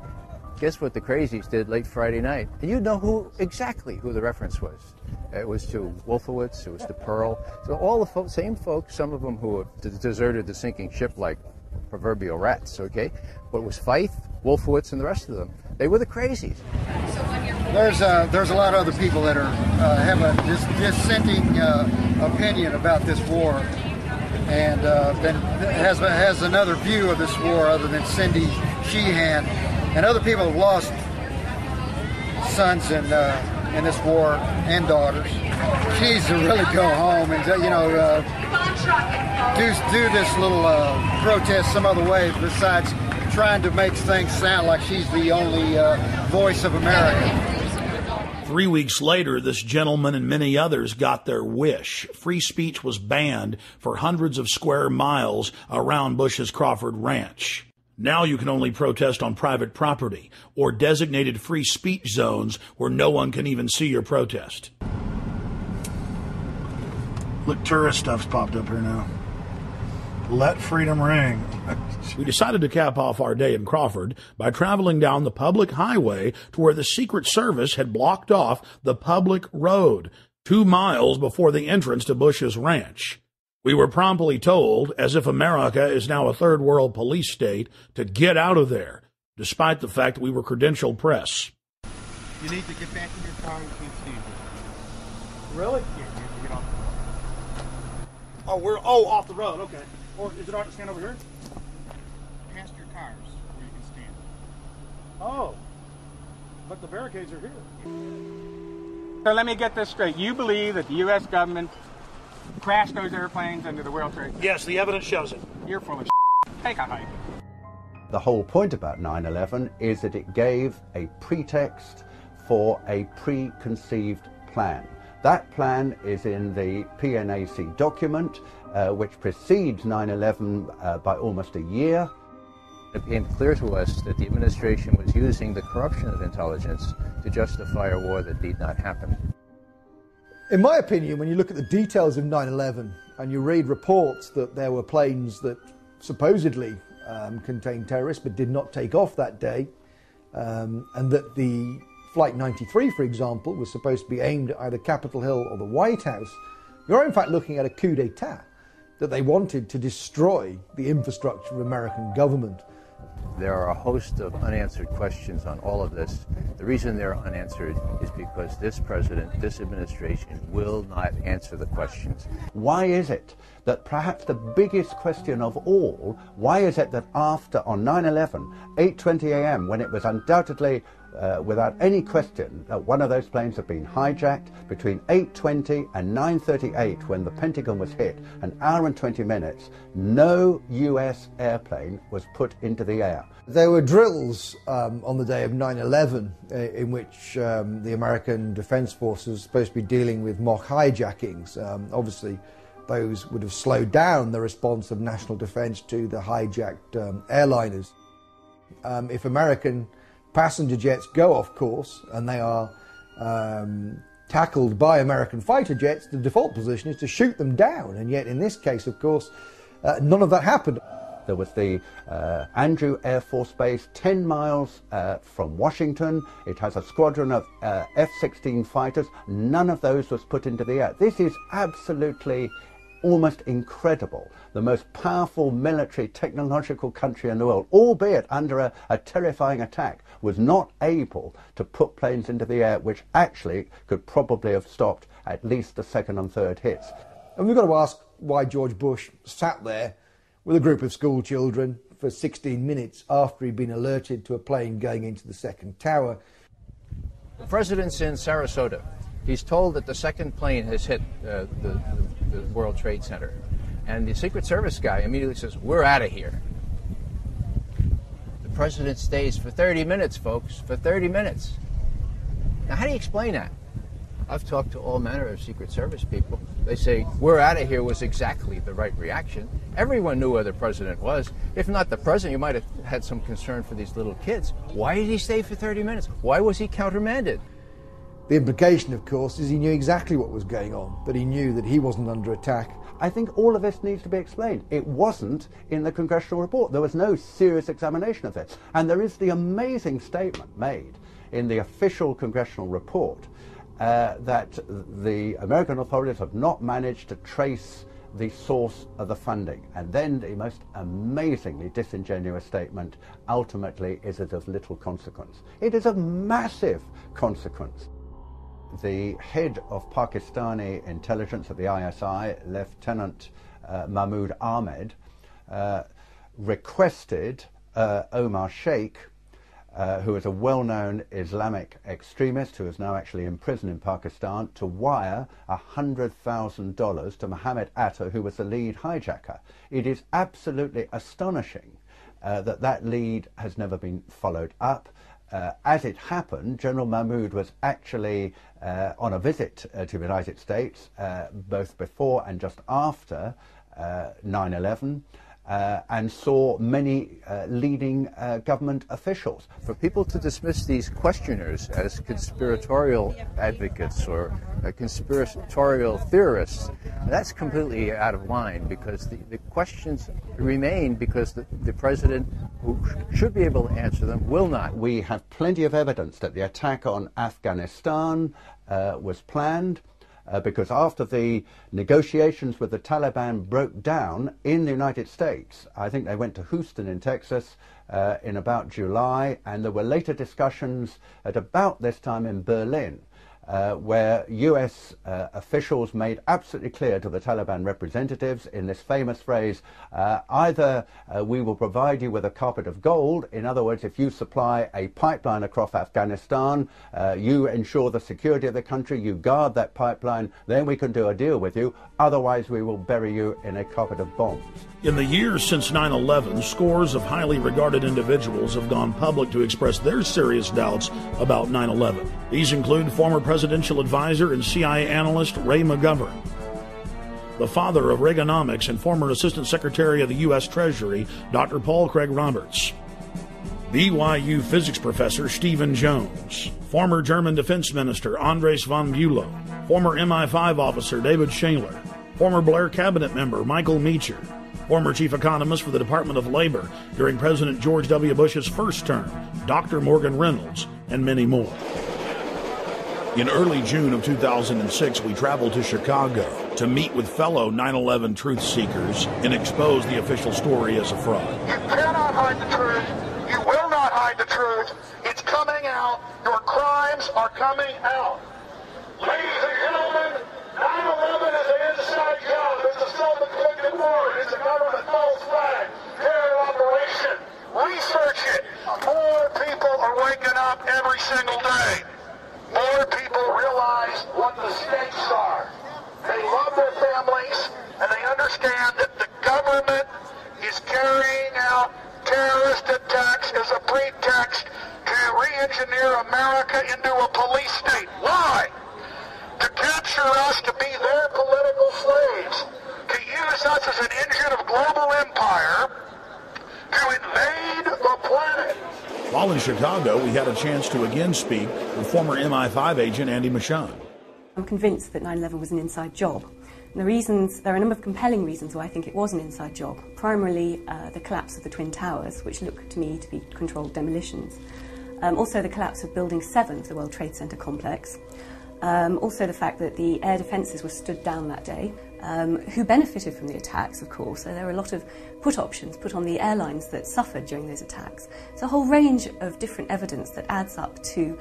guess what the crazies did late Friday night? And you'd know exactly who the reference was. It was to Wolfowitz, it was to Pearl. So all the same folks, some of them who have deserted the sinking ship like proverbial rats, okay? But it was Feith, Wolfowitz, and the rest of them. They were the crazies. There's a lot of other people that are have a dissenting opinion about this war, and has another view of this war other than Cindy Sheehan, and other people have lost sons in this war and daughters. She needs to really go home and do this little protest some other way besides trying to make things sound like she's the only voice of America. 3 weeks later, this gentleman and many others got their wish. Free speech was banned for hundreds of square miles around Bush's Crawford Ranch. Now you can only protest on private property or designated free speech zones where no one can even see your protest. Look, tourist stuff's popped up here now. Let freedom ring. We decided to cap off our day in Crawford by traveling down the public highway to where the Secret Service had blocked off the public road 2 miles before the entrance to Bush's ranch. We were promptly told, as if America is now a third world police state, to get out of there, despite the fact that we were credentialed press. You need to get back in your car. You can't stand here. Really? Yeah, you have to get off. Oh, we're off the road. Okay. Or is it all right to stand over here? Past your cars where you can stand. Oh, but the barricades are here. So let me get this straight. You believe that the U.S. government crashed those airplanes into the World Trade Center? Yes, the evidence shows it. You're full of Take a hike. The whole point about 9/11 is that it gave a pretext for a preconceived plan. That plan is in the PNAC document, which precedes 9/11 by almost a year. It became clear to us that the administration was using the corruption of intelligence to justify a war that need not happen. In my opinion, when you look at the details of 9/11 and you read reports that there were planes that supposedly contained terrorists but did not take off that day, and that the Flight 93, for example, was supposed to be aimed at either Capitol Hill or the White House, you're in fact looking at a coup d'etat, that they wanted to destroy the infrastructure of American government. There are a host of unanswered questions on all of this. The reason they're unanswered is because this president, this administration, will not answer the questions. Why is it that perhaps the biggest question of all, why is it that after, on 9/11, 8:20 a.m., when it was undoubtedly, without any question, that one of those planes had been hijacked, between 8:20 and 9:38, when the Pentagon was hit, an hour and 20 minutes, no US airplane was put into the air? There were drills on the day of 9/11 in which the American Defense Forces were supposed to be dealing with mock hijackings. Obviously, those would have slowed down the response of national defense to the hijacked airliners. If American passenger jets go off course and they are tackled by American fighter jets, the default position is to shoot them down. And yet in this case, of course, none of that happened. There was the Andrew Air Force Base, 10 miles from Washington. It has a squadron of F-16 fighters. None of those was put into the air. This is absolutely almost incredible. The most powerful military technological country in the world, albeit under a terrifying attack, was not able to put planes into the air, which actually could probably have stopped at least the second and third hits. And we've got to ask why George Bush sat there with a group of school children for 16 minutes after he'd been alerted to a plane going into the second tower. The president's in Sarasota. He's told that the second plane has hit the World Trade Center. And the Secret Service guy immediately says, "We're out of here." The president stays for 30 minutes, folks, for 30 minutes. Now, how do you explain that? I've talked to all manner of Secret Service people. They say, "We're out of here" was exactly the right reaction. Everyone knew where the president was. If not the president, you might have had some concern for these little kids. Why did he stay for 30 minutes? Why was he countermanded? The implication, of course, is he knew exactly what was going on, that he knew that he wasn't under attack. I think all of this needs to be explained. It wasn't in the congressional report. There was no serious examination of this. And there is the amazing statement made in the official congressional report that the American authorities have not managed to trace the source of the funding. And then the most amazingly disingenuous statement, ultimately, is it of little consequence. It is of massive consequence. The head of Pakistani intelligence at the ISI, Lieutenant Mahmoud Ahmed, requested Omar Sheikh, who is a well-known Islamic extremist who is now actually in prison in Pakistan, to wire $100,000 to Mohammed Atta, who was the lead hijacker. It is absolutely astonishing that lead has never been followed up. As it happened, General Mahmoud was actually on a visit to the United States, both before and just after 9/11, and saw many leading government officials. For people to dismiss these questioners as conspiratorial advocates or conspiratorial theorists, that's completely out of line, because the questions remain because the president, who should be able to answer them, will not. We have plenty of evidence that the attack on Afghanistan was planned. Because after the negotiations with the Taliban broke down in the United States, I think they went to Houston in Texas, in about July, and there were later discussions at about this time in Berlin, where US officials made absolutely clear to the Taliban representatives in this famous phrase, either we will provide you with a carpet of gold, in other words, if you supply a pipeline across Afghanistan, you ensure the security of the country, you guard that pipeline, then we can do a deal with you, otherwise we will bury you in a carpet of bombs. In the years since 9/11, scores of highly regarded individuals have gone public to express their serious doubts about 9/11. These include former presidential advisor and CIA analyst Ray McGovern, the father of Reaganomics and former Assistant Secretary of the U.S. Treasury, Dr. Paul Craig Roberts, BYU physics professor Stephen Jones, former German Defense Minister Andres von Bülow, former MI5 officer David Shaler, former Blair cabinet member Michael Meacher, former chief economist for the Department of Labor during President George W. Bush's first term, Dr. Morgan Reynolds, and many more. In early June of 2006, we traveled to Chicago to meet with fellow 9/11 truth seekers and expose the official story as a fraud. You cannot hide the truth. You will not hide the truth. It's coming out. Your crimes are coming out. Ladies and gentlemen, 9/11 is an inside job. It's a self-inflicted wound. It's a government false flag. Terror operation. Research it. More people are waking up every single day. More people realize what the stakes are. They love their families, and they understand that the government is carrying out terrorist attacks as a pretext to re-engineer America into a police state. Why? To capture us to be their political slaves, to use us as an engine of global empire, to invade the planet. While in Chicago, we had a chance to again speak with former MI5 agent Andy Michon. I'm convinced that 9/11 was an inside job. And there are a number of compelling reasons why I think it was an inside job. Primarily, the collapse of the Twin Towers, which looked to me to be controlled demolitions. Also the collapse of Building 7 of the World Trade Center complex. Also the fact that the air defences were stood down that day, who benefited from the attacks, of course. So there were a lot of put options put on the airlines that suffered during those attacks. It's a whole range of different evidence that adds up to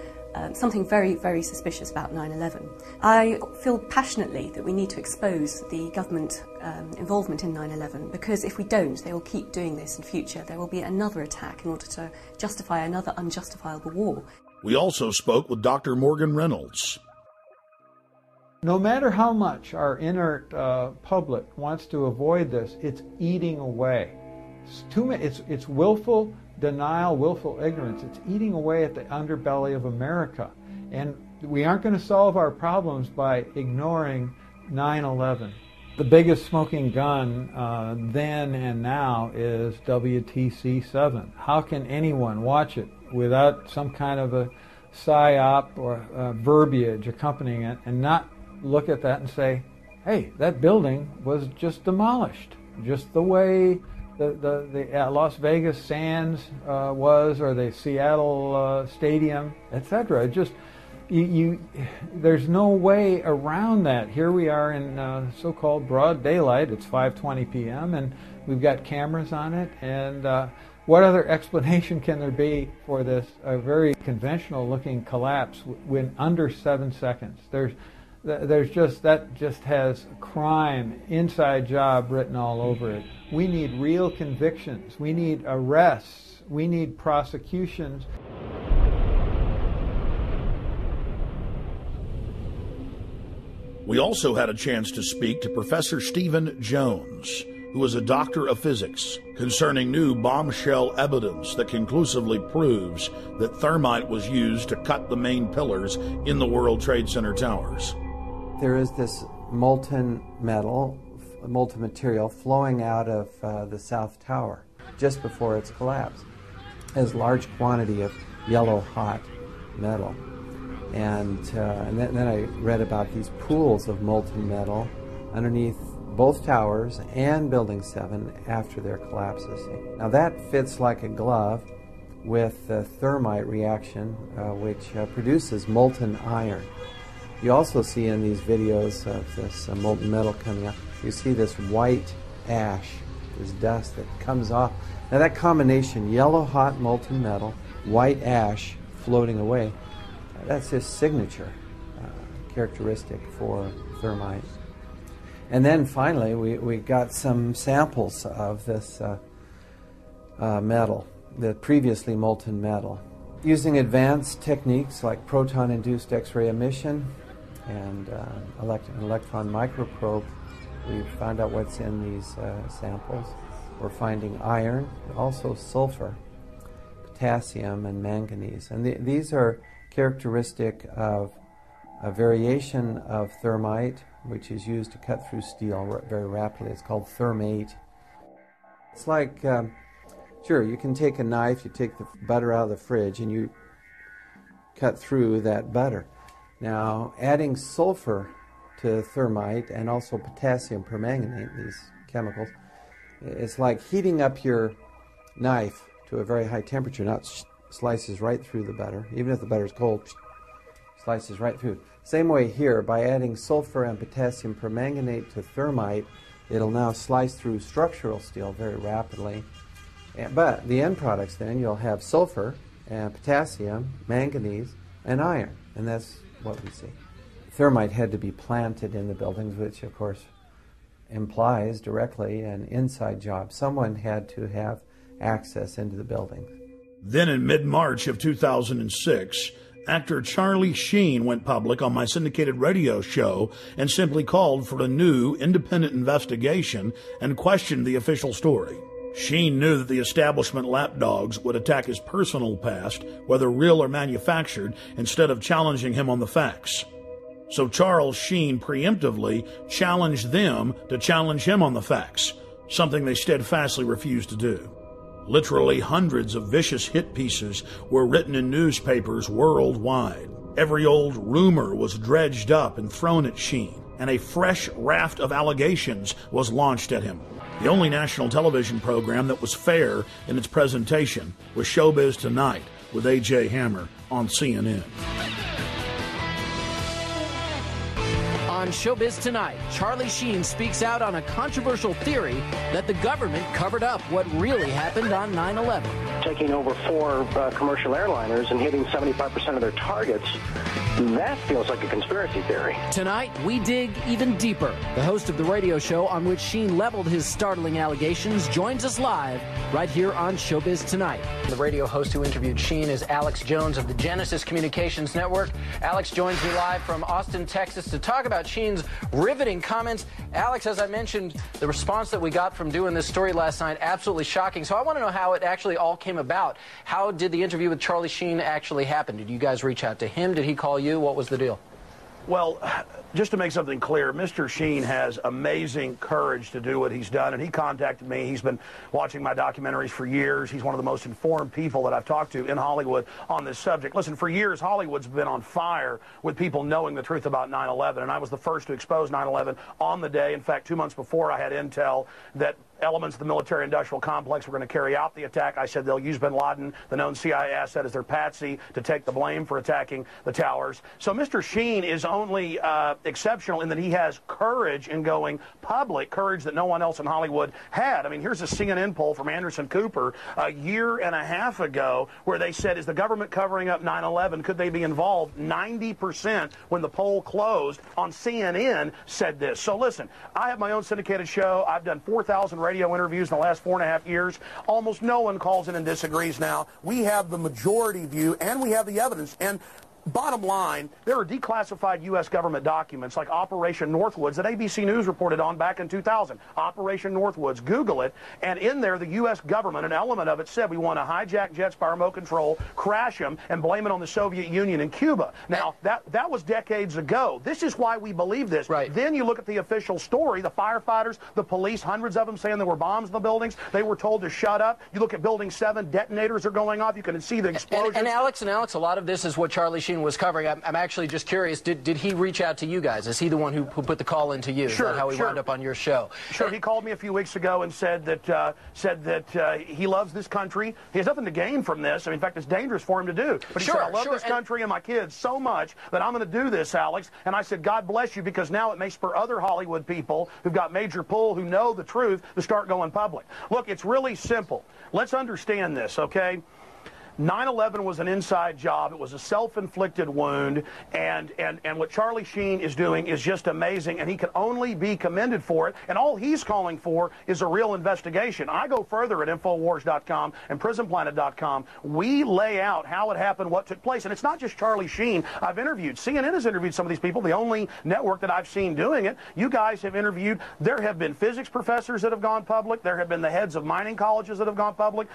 something very, very suspicious about 9/11. I feel passionately that we need to expose the government involvement in 9/11, because if we don't, they will keep doing this in future. There will be another attack in order to justify another unjustifiable war. We also spoke with Dr. Morgan Reynolds. No matter how much our inert public wants to avoid this, it's eating away. It's willful denial, willful ignorance. It's eating away at the underbelly of America. And we aren't going to solve our problems by ignoring 9/11. The biggest smoking gun then and now is WTC-7. How can anyone watch it without some kind of a psyop or verbiage accompanying it and not look at that and say, hey, that building was just demolished, just the way the Las Vegas Sands was, or the Seattle Stadium, etc. Just there's no way around that. Here we are in so-called broad daylight. It's 5:20 p.m. and we've got cameras on it. And what other explanation can there be for this very conventional-looking collapse when under 7 seconds? That just has crime, inside job written all over it. We need real convictions. We need arrests. We need prosecutions. We also had a chance to speak to Professor Stephen Jones, who is a doctor of physics, concerning new bombshell evidence that conclusively proves that thermite was used to cut the main pillars in the World Trade Center towers. There is this molten material flowing out of the South Tower just before its collapse. It has a large quantity of yellow hot metal. And then I read about these pools of molten metal underneath both towers and Building 7 after their collapses. Now that fits like a glove with the thermite reaction, which produces molten iron. You also see in these videos of this molten metal coming up, you see this white ash this dust that comes off. Now that combination, yellow hot molten metal, white ash floating away, that's his signature characteristic for thermite. And then finally we got some samples of this metal, the previously molten metal. Using advanced techniques like proton-induced X-ray emission and an electron microprobe, we found out what's in these samples. We're finding iron, also sulfur, potassium, and manganese. And these are characteristic of a variation of thermite, which is used to cut through steel very rapidly. It's called thermate. It's like, sure, you can take a knife, you take the butter out of the fridge, and you cut through that butter. Now, adding sulfur to thermite and also potassium permanganate, these chemicals, it's like heating up your knife to a very high temperature. Now it slices right through the butter. Even if the butter is cold, slices right through. Same way here, by adding sulfur and potassium permanganate to thermite, it'll now slice through structural steel very rapidly. But the end products then, you'll have sulfur and potassium, manganese, and iron. And that's what we see. Thermite had to be planted in the buildings, which of course implies directly an inside job. Someone had to have access into the buildings. Then in mid-March of 2006, actor Charlie Sheen went public on my syndicated radio show and simply called for a new independent investigation and questioned the official story. Sheen knew that the establishment lapdogs would attack his personal past, whether real or manufactured, instead of challenging him on the facts. So Charles Sheen preemptively challenged them to challenge him on the facts, something they steadfastly refused to do. Literally hundreds of vicious hit pieces were written in newspapers worldwide. Every old rumor was dredged up and thrown at Sheen, and a fresh raft of allegations was launched at him. The only national television program that was fair in its presentation was Showbiz Tonight with A.J. Hammer on CNN. On Showbiz Tonight, Charlie Sheen speaks out on a controversial theory that the government covered up what really happened on 9/11. Taking over 4 commercial airliners and hitting 75% of their targets, that feels like a conspiracy theory. Tonight, we dig even deeper. The host of the radio show on which Sheen leveled his startling allegations joins us live right here on Showbiz Tonight. The radio host who interviewed Sheen is Alex Jones of the Genesis Communications Network. Alex joins me live from Austin, Texas to talk about Sheen's riveting comments. Alex, as I mentioned, the response that we got from doing this story last night, absolutely shocking. So I want to know how it actually all came about. How did the interview with Charlie Sheen actually happen? Did you guys reach out to him? Did he call you? What was the deal? Well, just to make something clear, Mr. Sheen has amazing courage to do what he's done, and he contacted me. He's been watching my documentaries for years. He's one of the most informed people that I've talked to in Hollywood on this subject. Listen, for years, Hollywood's been on fire with people knowing the truth about 9/11, and I was the first to expose 9/11 on the day. In fact, 2 months before, I had intel that elements of the military-industrial complex were going to carry out the attack. I said they'll use bin Laden, the known CIA asset, as their patsy to take the blame for attacking the towers. So Mr. Sheen is only exceptional in that he has courage in going public, courage that no one else in Hollywood had. I mean, here's a CNN poll from Anderson Cooper a year and a half ago where they said, is the government covering up 9/11? Could they be involved? 90% when the poll closed on CNN said this. So listen, I have my own syndicated show. I've done 4,000 radio interviews in the last 4.5 years. Almost no one calls in and disagrees now. We have the majority view, and we have the evidence. And bottom line, there are declassified U.S. government documents like Operation Northwoods that ABC News reported on back in 2000. Operation Northwoods, Google it, and in there the U.S. government, an element of it said we want to hijack jets by remote control, crash them, and blame it on the Soviet Union and Cuba. Now, that was decades ago. This is why we believe this. Right. Then you look at the official story, the firefighters, the police, hundreds of them saying there were bombs in the buildings. They were told to shut up. You look at Building 7, detonators are going off. You can see the explosions. And Alex, a lot of this is what Charlie Sheen Sheen was covering, I'm actually just curious, did he reach out to you guys? Is he the one who put the call into you? Sure, Is that how he wound up on your show? Sure, he called me a few weeks ago and said that he loves this country. He has nothing to gain from this. I mean, in fact, it's dangerous for him to do. But he said, I love this country and my kids so much that I'm going to do this, Alex. And I said, God bless you, because now it may spur other Hollywood people who've got major pull, who know the truth, to start going public. Look, it's really simple. Let's understand this, okay? 9/11 was an inside job. It was a self-inflicted wound, and what Charlie Sheen is doing is just amazing, and he can only be commended for it, and all he's calling for is a real investigation. I go further at Infowars.com and PrisonPlanet.com. We lay out how it happened, what took place, and it's not just Charlie Sheen. I've interviewed. CNN has interviewed some of these people, the only network that I've seen doing it. You guys have interviewed. There have been physics professors that have gone public. There have been the heads of mining colleges that have gone public.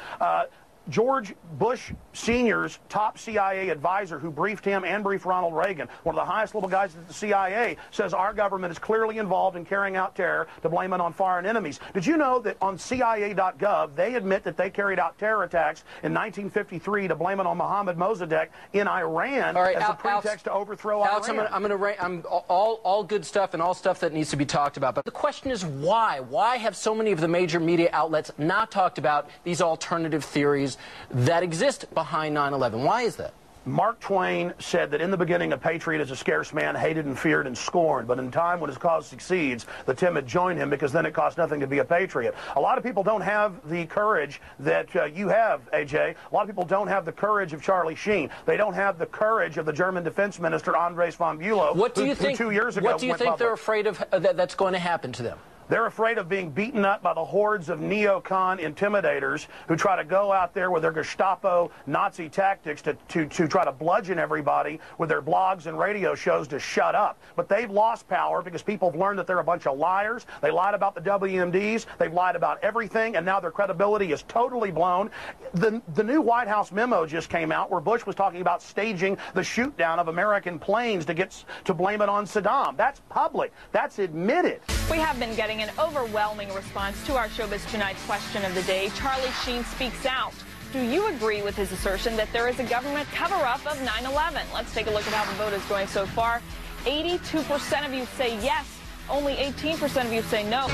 George Bush Sr.'s top CIA advisor who briefed him and briefed Ronald Reagan, one of the highest level guys at the CIA, says our government is clearly involved in carrying out terror to blame it on foreign enemies. Did you know that on CIA.gov they admit that they carried out terror attacks in 1953 to blame it on Mohammad Mossadegh in Iran as a pretext to overthrow Iran? I'm all good stuff and all stuff that needs to be talked about. But the question is why? Why have so many of the major media outlets not talked about these alternative theories that exist behind 9/11? Why is that? Mark Twain said that in the beginning a patriot is a scarce man, hated and feared and scorned, but in time when his cause succeeds, the timid join him, because then it costs nothing to be a patriot. A lot of people don't have the courage that you have, AJ. A lot of people don't have the courage of Charlie Sheen. They don't have the courage of the German defense minister, Andres von Bülow, What do you think, who 2 years ago what do you think they're afraid of that's going to happen to them? They're afraid of being beaten up by the hordes of neocon intimidators who try to go out there with their Gestapo Nazi tactics to try to bludgeon everybody with their blogs and radio shows to shut up. But they've lost power because people have learned that they're a bunch of liars. They lied about the WMDs. They've lied about everything, and now their credibility is totally blown. The new White House memo just came out where Bush was talking about staging the shoot down of American planes to blame it on Saddam. That's public. That's admitted. We have been getting an overwhelming response to our Showbiz Tonight's question of the day. Charlie Sheen speaks out. Do you agree with his assertion that there is a government cover-up of 9/11? Let's take a look at how the vote is going so far. 82% of you say yes. Only 18% of you say no.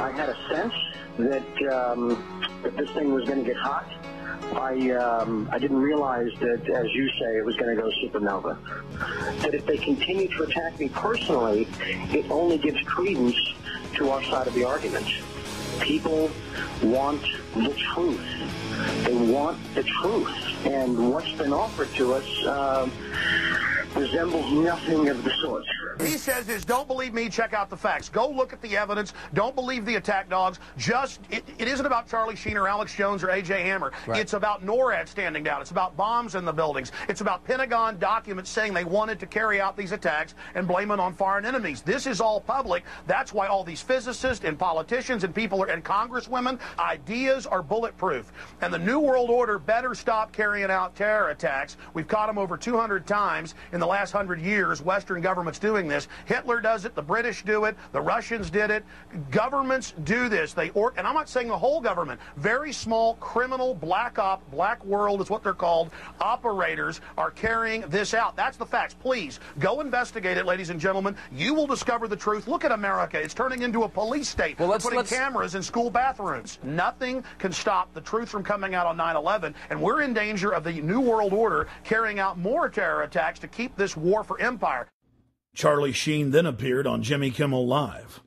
I had a sense that this thing was going to get hot. I didn't realize that, as you say, it was going to go supernova. That if they continue to attack me personally, it only gives credence to our side of the argument. People want the truth. They want the truth. And what's been offered to us resembles nothing of the sort. He says is, don't believe me, check out the facts. Go look at the evidence. Don't believe the attack dogs. It isn't about Charlie Sheen or Alex Jones or A.J. Hammer. Right. It's about NORAD standing down. It's about bombs in the buildings. It's about Pentagon documents saying they wanted to carry out these attacks and blame it on foreign enemies. This is all public. That's why all these physicists and politicians and people and congresswomen, ideas are bulletproof. And the New World Order better stop carrying out terror attacks. We've caught them over 200 times in the last 100 years. Western governments doing this. Hitler does it. The British do it. The Russians did it. Governments do this. And I'm not saying the whole government. Very small criminal black world is what they're called. Operators are carrying this out. That's the facts. Please go investigate it, ladies and gentlemen. You will discover the truth. Look at America. It's turning into a police state. Well, putting cameras in school bathrooms. Nothing can stop the truth from coming out on 9/11, and we're in danger of the New World Order carrying out more terror attacks to keep this war for empire. Charlie Sheen then appeared on Jimmy Kimmel Live.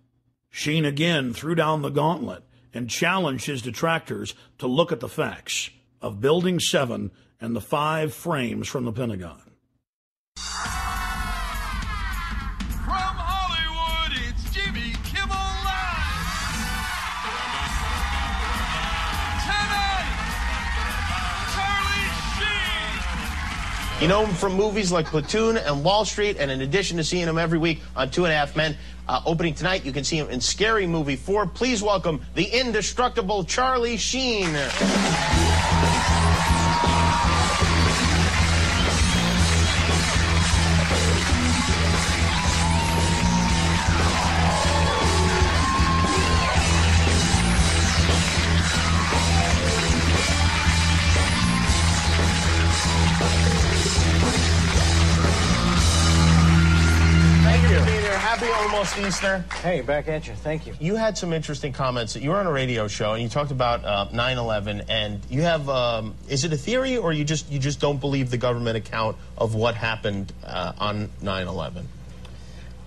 Sheen again threw down the gauntlet and challenged his detractors to look at the facts of Building 7 and the 5 frames from the Pentagon. From Hollywood, it's Jimmy Kimmel Live. Tonight, Charlie Sheen. You know him from movies like Platoon and Wall Street, and in addition to seeing him every week on 2.5 Men, opening tonight, you can see him in Scary Movie 4. Please welcome the indestructible Charlie Sheen. Happy almost Easter. Hey, back at you. Thank you. You had some interesting comments. You were on a radio show and you talked about 9/11, and you have is it a theory, or you just don't believe the government account of what happened on 9/11?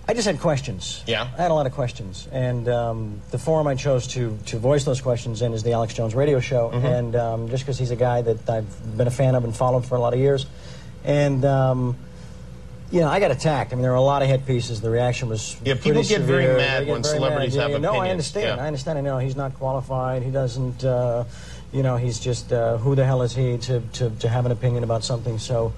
I just had questions. Yeah? I had a lot of questions. And the forum I chose to voice those questions in is the Alex Jones radio show. Mm-hmm. And just because he's a guy that I've been a fan of and followed for a lot of years. And, you know, I got attacked. I mean, there were a lot of hit pieces. The reaction was people get very severe. mad when celebrities have opinions. No, I understand. Yeah. I understand. I know he's not qualified. He doesn't, you know, he's just, who the hell is he to have an opinion about something so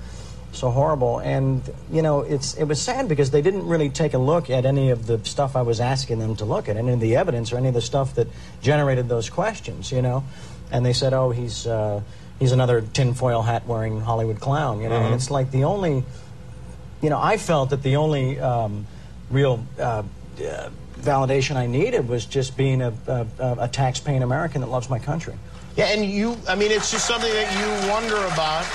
horrible. And, you know, it was sad because they didn't really take a look at any of the stuff I was asking them to look at, any of the evidence or any of the stuff that generated those questions, you know. And they said, oh, he's another tinfoil hat wearing Hollywood clown, you know. And it's like the only, you know, I felt that the only real validation I needed was just being a tax-paying American that loves my country. Yeah, and you, I mean, it's just something that you wonder about.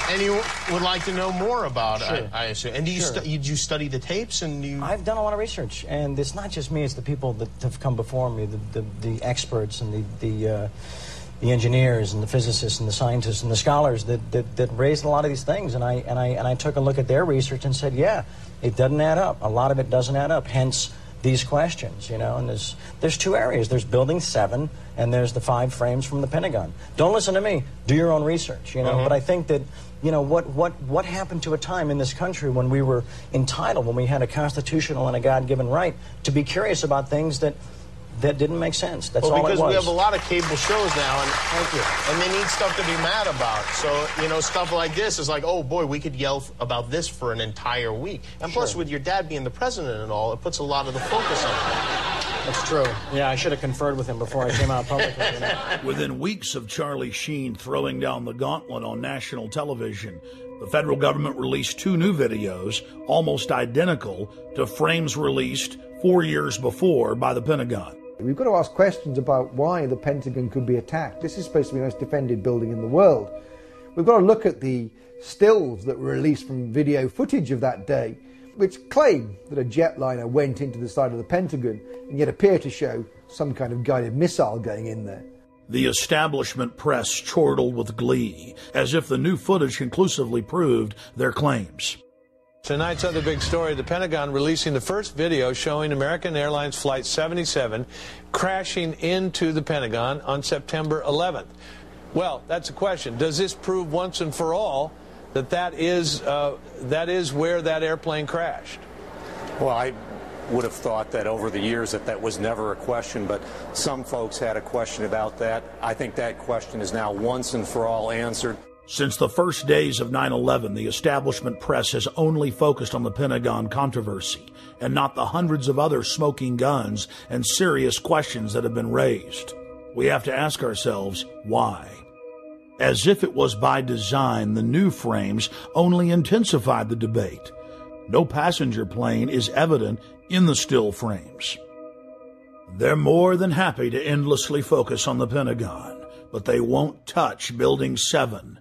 And you would like to know more about, Sure. I assume. And do you, did you study the tapes? And you... I've done a lot of research, and it's not just me; it's the people that have come before me, the experts and the engineers and the physicists and the scientists and the scholars that raised a lot of these things. And I took a look at their research and said, yeah, it doesn't add up. A lot of it doesn't add up. Hence these questions, you know. And there's two areas. There's Building 7, and there's the 5 frames from the Pentagon. Don't listen to me. Do your own research, you know. But I think that, you know, what happened to a time in this country when we were entitled, when we had a constitutional and a God-given right to be curious about things that didn't make sense. That's all it was. Because we have a lot of cable shows now, and they need stuff to be mad about. So, you know, stuff like this is like, oh boy, we could yell about this for an entire week. And plus, with your dad being the president and all, it puts a lot of the focus on it. That's true. Yeah, I should have conferred with him before I came out publicly. You know? Within weeks of Charlie Sheen throwing down the gauntlet on national television, the federal government released 2 new videos, almost identical to frames released 4 years before by the Pentagon. We've got to ask questions about why the Pentagon could be attacked. This is supposed to be the most defended building in the world. We've got to look at the stills that were released from video footage of that day, which claim that a jetliner went into the side of the Pentagon and yet appear to show some kind of guided missile going in there. The establishment press chortled with glee, as if the new footage conclusively proved their claims. Tonight's other big story, the Pentagon releasing the first video showing American Airlines Flight 77 crashing into the Pentagon on September 11th. Well, that's a question. Does this prove once and for all that is where that airplane crashed? Well, I would have thought that over the years that was never a question, but some folks had a question about that. I think that question is now once and for all answered. Since the first days of 9/11, the establishment press has only focused on the Pentagon controversy and not the hundreds of other smoking guns and serious questions that have been raised. We have to ask ourselves, why? As if it was by design, the new frames only intensified the debate. No passenger plane is evident in the still frames. They're more than happy to endlessly focus on the Pentagon, but they won't touch Building 7.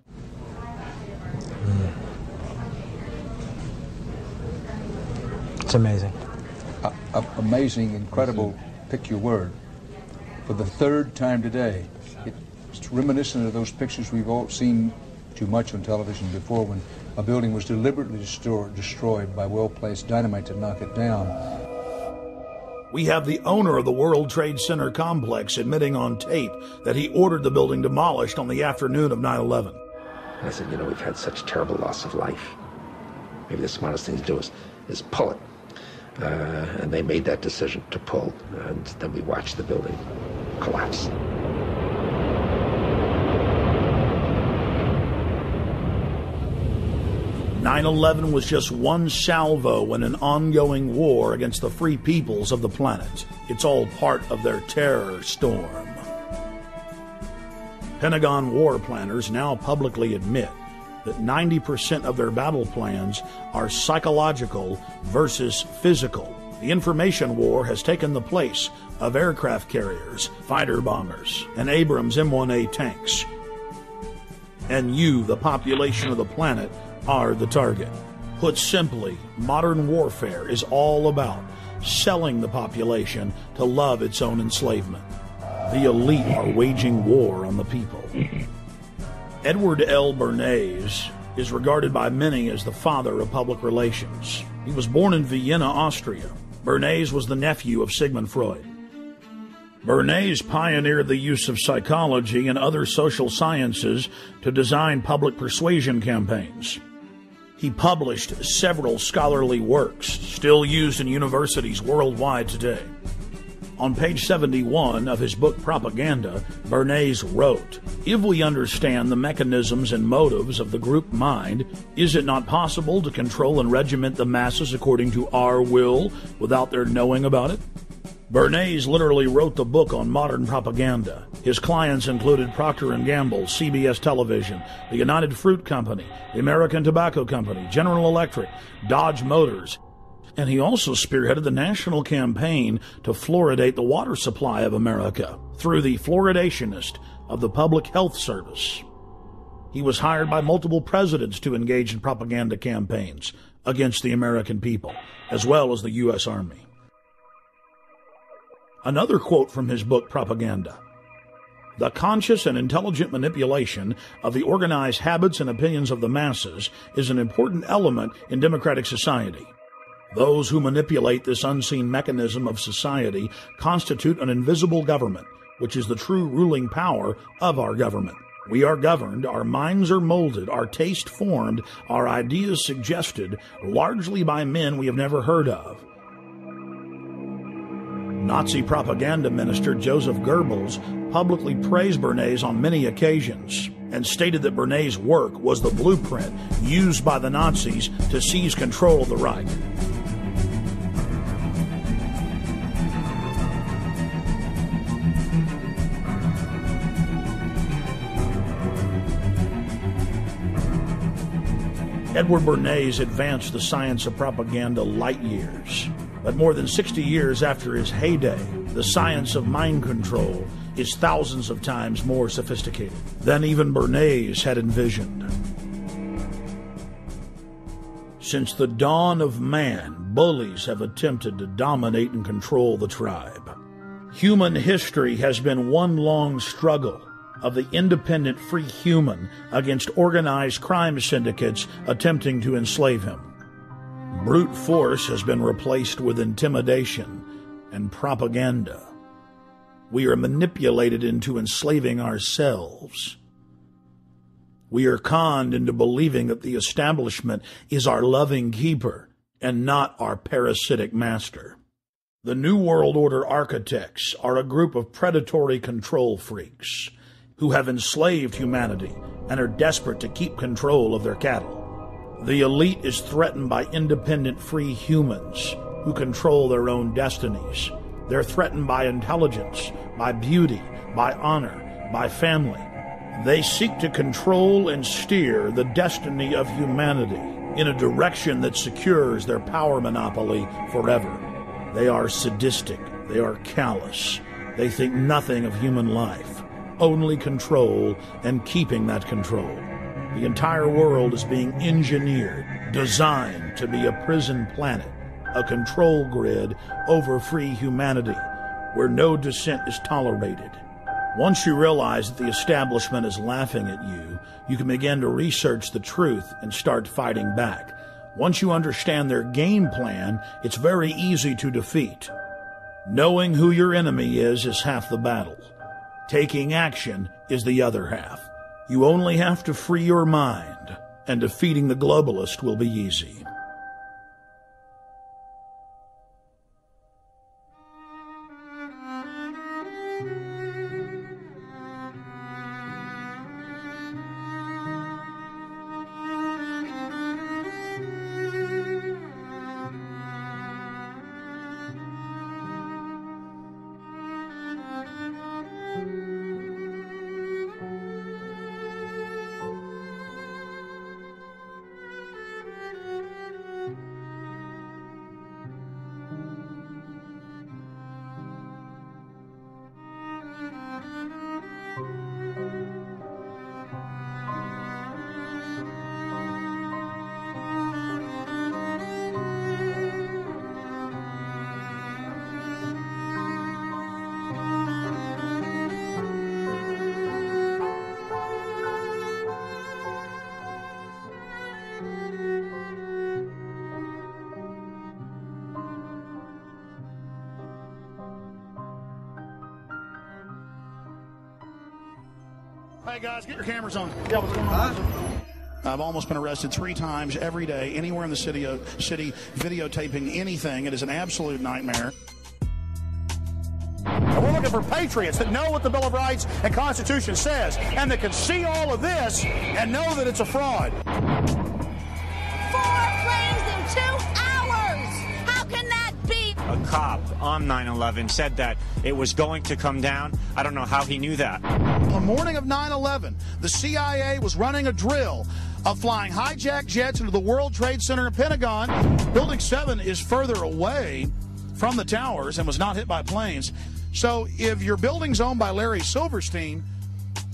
It's amazing. Amazing, incredible, pick your word. For the 3rd time today, it's reminiscent of those pictures we've all seen too much on television before, when a building was deliberately destroyed by well-placed dynamite to knock it down. We have the owner of the World Trade Center complex admitting on tape that he ordered the building demolished on the afternoon of 9/11. I said, you know, we've had such terrible loss of life. Maybe the smartest thing to do is pull it. And they made that decision to pull, and then we watched the building collapse. "9/11 was just one salvo in an ongoing war against the free peoples of the planet. It's all part of their terror storm." Pentagon war planners now publicly admit that 90% of their battle plans are psychological versus physical. The information war has taken the place of aircraft carriers, fighter bombers, and Abrams M1A tanks. And you, the population of the planet, are the target. Put simply, modern warfare is all about selling the population to love its own enslavement. The elite are waging war on the people. Edward L. Bernays is regarded by many as the father of public relations. He was born in Vienna, Austria. Bernays was the nephew of Sigmund Freud. Bernays pioneered the use of psychology and other social sciences to design public persuasion campaigns. He published several scholarly works, still used in universities worldwide today. On page 71 of his book Propaganda, Bernays wrote, "If we understand the mechanisms and motives of the group mind, is it not possible to control and regiment the masses according to our will without their knowing about it?" Bernays literally wrote the book on modern propaganda. His clients included Procter & Gamble, CBS Television, the United Fruit Company, the American Tobacco Company, General Electric, Dodge Motors, and he also spearheaded the national campaign to fluoridate the water supply of America through the fluoridationist of the Public Health Service. He was hired by multiple presidents to engage in propaganda campaigns against the American people, as well as the U.S. Army. Another quote from his book Propaganda: "The conscious and intelligent manipulation of the organized habits and opinions of the masses is an important element in democratic society. Those who manipulate this unseen mechanism of society constitute an invisible government, which is the true ruling power of our government. We are governed, our minds are molded, our taste formed, our ideas suggested, largely by men we have never heard of." Nazi propaganda minister Joseph Goebbels publicly praised Bernays on many occasions and stated that Bernays' work was the blueprint used by the Nazis to seize control of the Reich. Edward Bernays advanced the science of propaganda light years. But more than 60 years after his heyday, the science of mind control is thousands of times more sophisticated than even Bernays had envisioned. Since the dawn of man, bullies have attempted to dominate and control the tribe. Human history has been one long struggle of the independent free human against organized crime syndicates attempting to enslave him. Brute force has been replaced with intimidation and propaganda. We are manipulated into enslaving ourselves. We are conned into believing that the establishment is our loving keeper and not our parasitic master. The New World Order architects are a group of predatory control freaks who have enslaved humanity and are desperate to keep control of their cattle. The elite is threatened by independent free humans who control their own destinies. They're threatened by intelligence, by beauty, by honor, by family. They seek to control and steer the destiny of humanity in a direction that secures their power monopoly forever. They are sadistic. They are callous. They think nothing of human life, only control and keeping that control. The entire world is being engineered, designed to be a prison planet, a control grid over free humanity, where no dissent is tolerated. Once you realize that the establishment is laughing at you, you can begin to research the truth and start fighting back. Once you understand their game plan, it's very easy to defeat. Knowing who your enemy is half the battle. Taking action is the other half. You only have to free your mind, and defeating the globalist will be easy. right, guys, get your cameras on. Yeah, what's going on? I've almost been arrested 3 times every day, anywhere in the city, videotaping anything. It is an absolute nightmare. And we're looking for patriots that know what the Bill of Rights and Constitution says, and that can see all of this and know that it's a fraud. 4 planes in 2 hours! How can that be? A cop on 9/11 said that it was going to come down. I don't know how he knew that. On the morning of 9/11, the CIA was running a drill of flying hijacked jets into the World Trade Center and Pentagon. Building 7 is further away from the towers and was not hit by planes. So if your building's owned by Larry Silverstein,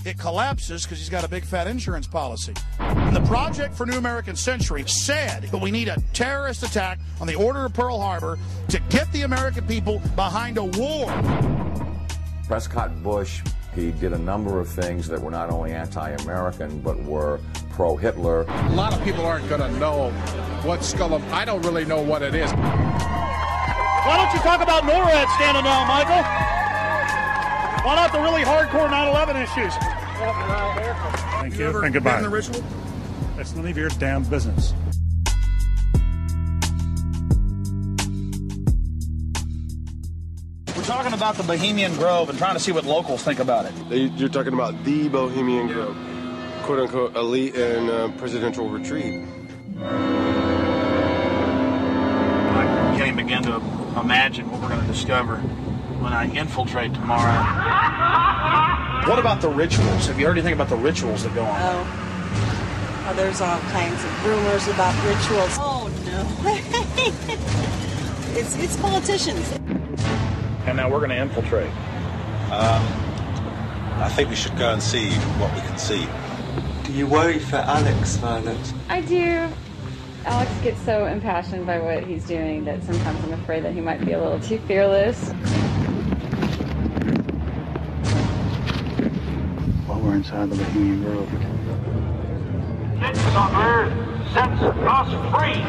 it collapses because he's got a big fat insurance policy. And the Project for New American Century said that we need a terrorist attack on the Order of Pearl Harbor to get the American people behind a war. Prescott Bush, he did a number of things that were not only anti-American, but were pro-Hitler. A lot of people aren't going to know what Skull of... I don't really know what it is. Why don't you talk about NORAD standing down, Michael? Why not the really hardcore 9/11 issues? Thank you, and goodbye. The ritual? That's none of your damn business. We're talking about the Bohemian Grove and trying to see what locals think about it. You're talking about the Bohemian Grove, quote-unquote elite and presidential retreat. I can't even begin to imagine what we're going to discover when I infiltrate tomorrow. What about the rituals? Have you heard anything about the rituals that go on? Oh, there's all kinds of rumors about rituals. Oh, no. It's politicians. And now we're going to infiltrate. I think we should go and see what we can see. Do you worry for Alex, Violet? I do. Alex gets so impassioned by what he's doing that sometimes I'm afraid that he might be a little too fearless. While we're inside the Bohemian Grove. Citizens on Earth sets us free.